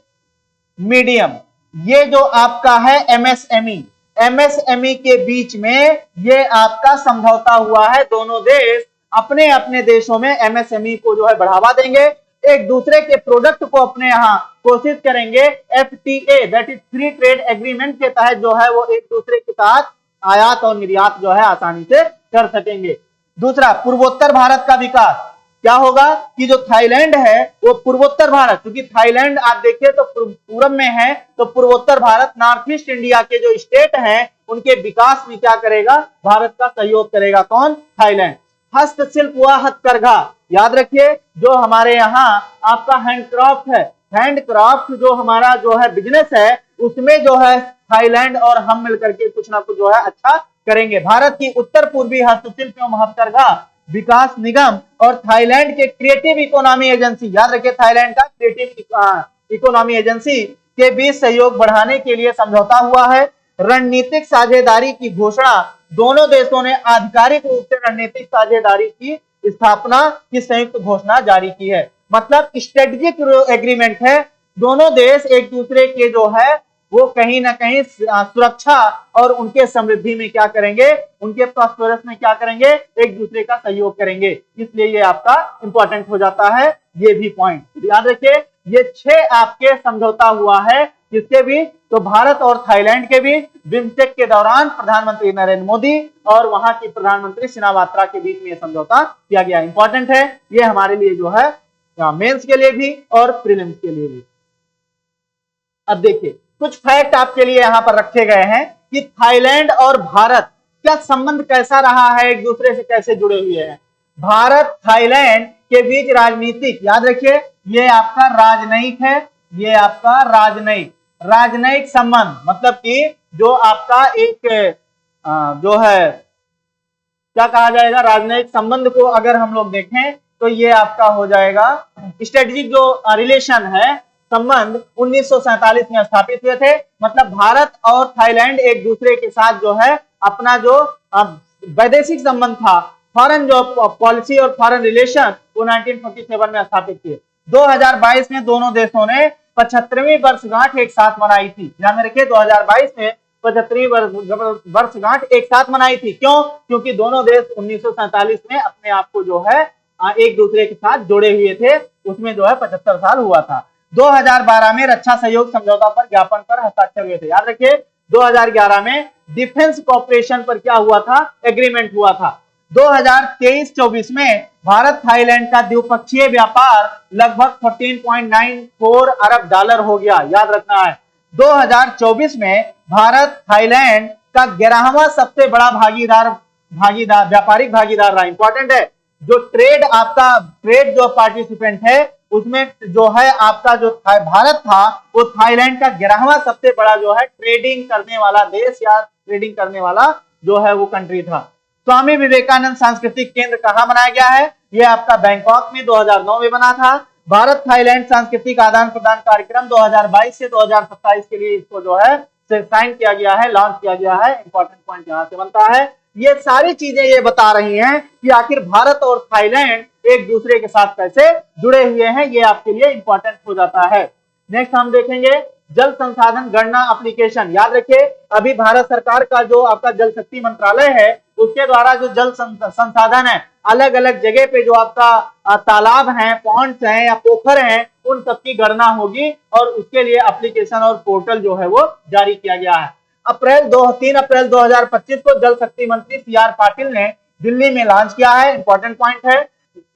Speaker 1: मीडियम, ये जो आपका है एमएसएमई, एमएसएमई के बीच में ये आपका समझौता हुआ है। दोनों देश अपने अपने देशों में एमएसएमई को जो है बढ़ावा देंगे, एक दूसरे के प्रोडक्ट को अपने यहाँ कोशिश करेंगे FTA that is free trade agreement के तहत जो है वो एक दूसरे के साथ आयात और निर्यात जो है आसानी से कर सकेंगे। दूसरा पूर्वोत्तर भारत का विकास, क्या होगा कि जो थाईलैंड है वो पूर्वोत्तर भारत, क्योंकि थाईलैंड आप देखिए तो पूरब में है, तो पूर्वोत्तर भारत नॉर्थ ईस्ट इंडिया के जो स्टेट हैं उनके विकास में क्या करेगा, भारत का सहयोग करेगा, कौन, थाईलैंड। हस्तशिल्प व हथकरघा, याद रखिए जो हमारे यहाँ आपका हैंडक्राफ्ट है, हैंडक्राफ्ट जो हमारा जो है बिजनेस है उसमें जो है थाईलैंड और हम मिलकर के कुछ ना कुछ जो है अच्छा करेंगे। भारत की उत्तर पूर्वी हस्तशिल्प एवं हथकरघा विकास निगम और थाईलैंड के क्रिएटिव इकोनॉमी एजेंसी, याद रखिए थाईलैंड का क्रिएटिव इकोनॉमी एजेंसी
Speaker 2: के बीच सहयोग बढ़ाने के लिए समझौता हुआ है। रणनीतिक साझेदारी की घोषणा, दोनों देशों ने आधिकारिक रूप से रणनीतिक साझेदारी की स्थापना की संयुक्त घोषणा जारी की है। मतलब स्ट्रेटेजिक एग्रीमेंट है, दोनों देश एक दूसरे के जो है वो कहीं ना कहीं सुरक्षा और उनके समृद्धि में क्या करेंगे, उनके प्रॉस्पेरस में क्या करेंगे, एक दूसरे का सहयोग करेंगे। इसलिए ये आपका इंपॉर्टेंट हो जाता है। ये भी पॉइंट याद रखिए, ये 6 आपके समझौता हुआ है किसके बीच, तो भारत और थाईलैंड के बीच बिम्स्टेक के दौरान प्रधानमंत्री नरेंद्र मोदी और वहां की प्रधानमंत्री सिनावात्रा के बीच में समझौता किया गया। इंपॉर्टेंट है ये हमारे लिए जो है मेंस के लिए भी और प्रीलिम्स के लिए भी। अब देखिए कुछ फैक्ट आपके लिए यहां पर रखे गए हैं कि थाईलैंड और भारत का संबंध कैसा रहा है, एक दूसरे से कैसे जुड़े हुए हैं। भारत थाईलैंड के बीच राजनीतिक, याद रखिए ये आपका राजनयिक है, ये आपका राजनयिक संबंध, मतलब कि जो आपका एक जो है क्या कहा जाएगा, राजनयिक संबंध को अगर हम लोग देखें तो ये आपका हो जाएगा स्ट्रेटेजिक जो रिलेशन है, संबंध 1947 में स्थापित हुए थे। मतलब भारत और थाईलैंड एक दूसरे के साथ जो है अपना जो वैदेशिक संबंध था, फॉरेन जो पॉलिसी और फॉरेन रिलेशन, वो 1947 में स्थापित किए। 2022 में दोनों देशों ने 75वीं वर्षगांठ एक साथ मनाई थी। ध्यान में रखिए 2022 में 75वीं वर्षगांठ एक साथ मनाई थी। क्यों? क्योंकि दोनों देश 1947 में अपने आप को जो है एक दूसरे के साथ जुड़े हुए थे, उसमें जो है 75 साल हुआ था। 2012 में रक्षा सहयोग समझौता पर ज्ञापन पर हस्ताक्षर हुए थे। याद रखिए 2011 में डिफेंस कॉर्पोरेशन पर क्या हुआ था, एग्रीमेंट हुआ था। 2023-24 में भारत थाईलैंड का द्विपक्षीय व्यापार लगभग 14.94 अरब डॉलर हो गया। याद रखना है 2024 में भारत थाईलैंड का 11वां सबसे बड़ा व्यापारिक भागीदार रहा। इंपॉर्टेंट है, जो ट्रेड जो पार्टिसिपेंट है उसमें जो है आपका जो भारत था वो थाईलैंड का 11वां सबसे बड़ा जो है ट्रेडिंग करने वाला देश या ट्रेडिंग करने वाला जो है वो कंट्री था। स्वामी विवेकानंद सांस्कृतिक केंद्र कहां बनाया गया है, ये आपका बैंकॉक में 2009 में बना था। भारत थाईलैंड सांस्कृतिक आदान प्रदान कार्यक्रम 2022 से 2027 के लिए इसको जो है साइन किया गया है, लॉन्च किया गया है। इंपॉर्टेंट पॉइंट यहां से बनता है। ये सारी चीजें ये बता रही हैं कि आखिर भारत और थाईलैंड एक दूसरे के साथ कैसे जुड़े हुए हैं, ये आपके लिए इंपॉर्टेंट हो जाता है। नेक्स्ट हम देखेंगे जल संसाधन गणना एप्लीकेशन। याद रखिए अभी भारत सरकार का जो आपका जल शक्ति मंत्रालय है उसके द्वारा जो जल संसाधन है, अलग अलग जगह पे जो आपका तालाब है, पॉन्ड्स हैं या पोखर हैं, उन सबकी गणना होगी और उसके लिए एप्लीकेशन और पोर्टल जो है वो जारी किया गया है। 3 अप्रैल 2025 को जल शक्ति मंत्री सीआर पाटिल ने दिल्ली में लॉन्च किया है। इंपॉर्टेंट पॉइंट है,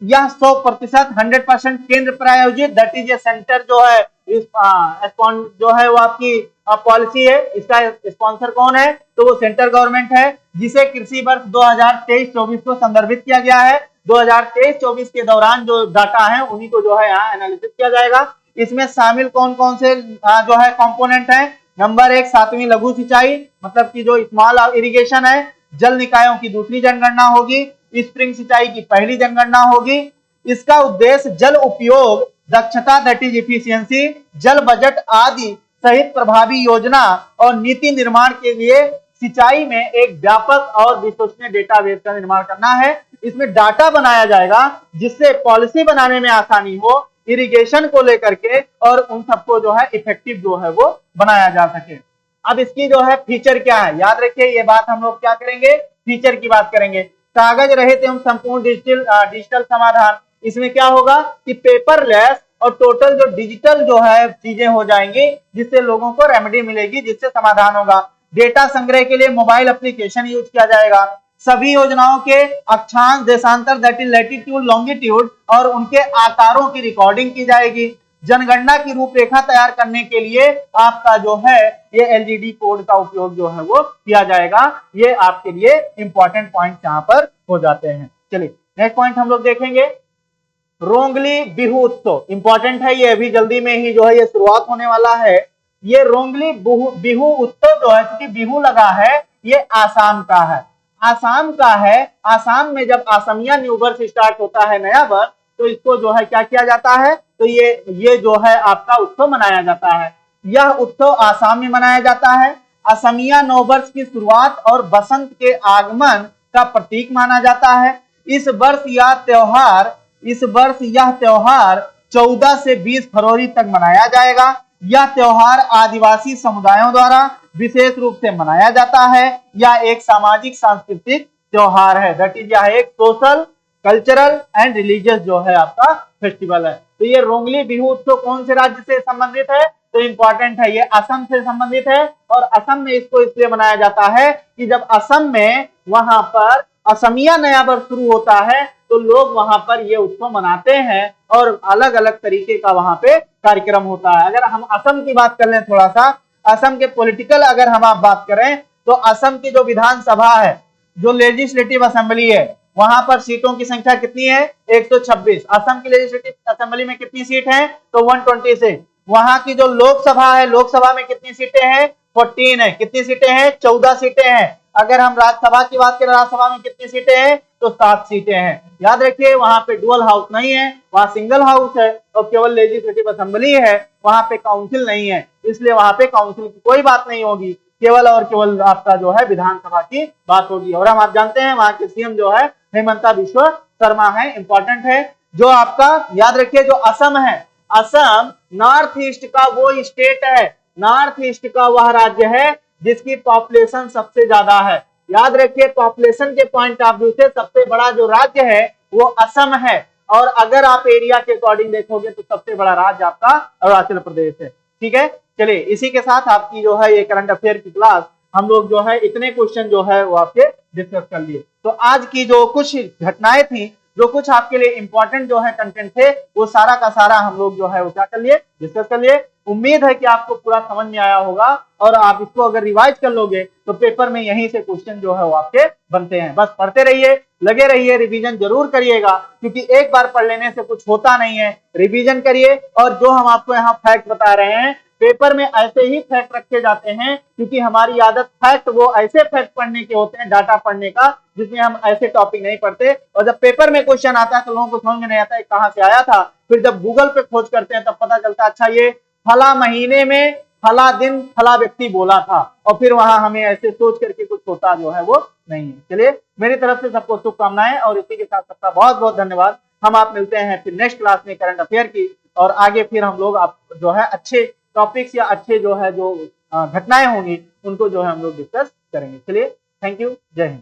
Speaker 2: यह 100% 100% केंद्र प्रायोजित, दैट इज ए सेंटर जो है जो है वो आपकी पॉलिसी है। इसका स्पॉन्सर कौन है, तो वो सेंट्रल गवर्नमेंट है, जिसे कृषि वर्ष 2023-24 को संदर्भित किया गया है। 2023-24 के दौरान जो डाटा है उन्हीं को जो है यहाँ एनालिसिस किया जाएगा। इसमें शामिल कौन कौन से जो है कंपोनेंट है, नंबर 1 7वीं लघु सिंचाई, मतलब कि जो स्मॉल इरिगेशन है। जल निकायों की दूसरी जनगणना होगी, स्प्रिंग सिंचाई की पहली जनगणना होगी। इसका उद्देश्य जल उपयोग दक्षता, दैट इज इफिशियंसी, जल बजट आदि सहित प्रभावी योजना और नीति निर्माण के लिए सिंचाई में एक व्यापक और विश्वसनीय डेटाबेस का निर्माण करना है। इसमें डाटा बनाया जाएगा जिससे पॉलिसी बनाने में आसानी हो, इरिगेशन को लेकर के, और उन सबको जो है इफेक्टिव जो है वो बनाया जा सके। अब इसकी जो है फीचर क्या है, याद रखिए ये बात हम लोग क्या करेंगे, फीचर की बात करेंगे। कागज रहित एवं संपूर्ण डिजिटल समाधान। इसमें क्या होगा कि पेपरलेस और टोटल जो डिजिटल जो है चीजें हो जाएंगी, जिससे लोगों को रेमेडी मिलेगी, जिससे समाधान होगा। डेटा संग्रह के लिए मोबाइल एप्लीकेशन यूज किया जाएगा। सभी योजनाओं के अक्षांश, देशांतर, दैट इज लैटिट्यूड, लॉन्गिट्यूड और उनके आकारों की रिकॉर्डिंग की जाएगी। जनगणना की रूपरेखा तैयार करने के लिए आपका जो है ये एलजीडी कोड का उपयोग जो है वो किया जाएगा। ये आपके लिए इंपॉर्टेंट पॉइंट यहाँ पर हो जाते हैं। चलिए नेक्स्ट पॉइंट हम लोग देखेंगे, रोंगली बिहू उत्सव। इंपॉर्टेंट है ये, अभी जल्दी में ही जो है ये शुरुआत होने वाला है। ये रोंगली बिहू उत्सव जो है, क्योंकि बिहू लगा है, ये आसाम का है। आसाम का है। आसाम में जब असमिया न्यू वर्ष स्टार्ट होता है, नया वर्ष, तो इसको जो है क्या किया जाता है, तो ये जो है आपका उत्सव मनाया जाता है। यह उत्सव आसाम में मनाया जाता है। असमिया नववर्ष की शुरुआत और बसंत के आगमन का प्रतीक माना जाता है। इस वर्ष यह त्योहार 14 से 20 फरवरी तक मनाया जाएगा। यह त्योहार आदिवासी समुदायों द्वारा विशेष रूप से मनाया जाता है। यह एक सामाजिक सांस्कृतिक त्योहार है। दैट इज यह एक सोशल, कल्चरल एंड रिलीजियस जो है आपका फेस्टिवल है। तो ये रोंगली बिहू उत्सव कौन से राज्य से संबंधित है? तो इंपॉर्टेंट है, ये असम से संबंधित है। और असम में इसको इसलिए मनाया जाता है कि जब असम में वहां पर असमिया नया वर्ष शुरू होता है तो लोग वहां पर ये उत्सव मनाते हैं और अलग अलग तरीके का वहां पे कार्यक्रम होता है। अगर हम असम की बात कर लें, थोड़ा सा असम के पॉलिटिकल अगर हम आप बात करें तो असम की जो विधानसभा है, जो लेजिस्लेटिव असेंबली है, वहां पर सीटों की संख्या कितनी है? 126। असम की लेजिस्लेटिव असेंबली में कितनी सीट है? तो 126। वहां की जो लोकसभा है, लोकसभा में कितनी सीटें हैं? 14 है। कितनी सीटें हैं? 14 सीटें हैं। अगर हम राज्यसभा की बात करें, राज्यसभा में कितनी सीटें हैं? तो 7 सीटें हैं। याद रखिए, वहां पे डुअल हाउस नहीं है, वहां सिंगल हाउस है और केवल लेजिस्लेटिव असेंबली है, वहां पे काउंसिल नहीं है, इसलिए वहां पे काउंसिल की कोई बात नहीं होगी, केवल और केवल आपका जो है विधानसभा की बात होगी। और हम आप जानते हैं वहां के सीएम जो है हेमंता बिश्व शर्मा है। इंपॉर्टेंट है जो आपका, याद रखिए, जो असम है, असम नॉर्थ ईस्ट का वो स्टेट है, नॉर्थ ईस्ट का वह राज्य है जिसकी पॉपुलेशन सबसे ज्यादा है। याद रखिए, पॉपुलेशन के पॉइंट ऑफ व्यू से सबसे बड़ा जो राज्य है वो असम है। और अगर आप एरिया के अकॉर्डिंग देखोगे तो सबसे बड़ा राज्य आपका अरुणाचल प्रदेश है। ठीक है, चलिए इसी के साथ आपकी जो है ये करंट अफेयर की क्लास हम लोग जो है इतने क्वेश्चन जो है वो आपके डिस्कस कर लिए। तो आज की जो कुछ घटनाएं थी, जो कुछ आपके लिए इंपॉर्टेंट जो है कंटेंट थे, वो सारा का सारा हम लोग जो है वो क्या कर लिए, डिस्कस कर लिए। उम्मीद है कि आपको पूरा समझ में आया होगा और आप इसको अगर रिवाइज कर लोगे तो पेपर में यहीं से क्वेश्चन जो है वो आपके बनते हैं। बस पढ़ते रहिए, लगे रहिए, रिवीजन जरूर करिएगा, क्योंकि एक बार पढ़ लेने से कुछ होता नहीं है। रिवीजन करिए और जो हम आपको यहाँ फैक्ट बता रहे हैं, पेपर में ऐसे ही फैक्ट रखे जाते हैं, क्योंकि हमारी आदत फैक्ट वो ऐसे फैक्ट पढ़ने के होते हैं, डाटा पढ़ने का, जिसमें हम ऐसे टॉपिक नहीं पढ़ते। और जब पेपर में क्वेश्चन आता है तो लोगों को समझ में नहीं आता है कहां से आया था। फिर जब गूगल पे खोज करते हैं तब पता चलता है अच्छा ये फला महीने में फला दिन फला व्यक्ति बोला था, और फिर वहां हमें ऐसे सोच करके कुछ होता जो है वो नहीं है। चलिए, मेरी तरफ से सबको शुभकामनाएं और इसी के साथ सबका बहुत बहुत धन्यवाद। हम आप मिलते हैं फिर नेक्स्ट क्लास में करंट अफेयर की, और आगे फिर हम लोग आप जो है अच्छे टॉपिक्स या अच्छे जो है जो घटनाएं होंगी उनको जो है हम लोग डिस्कस करेंगे। चलिए, थैंक यू, जय हिंद।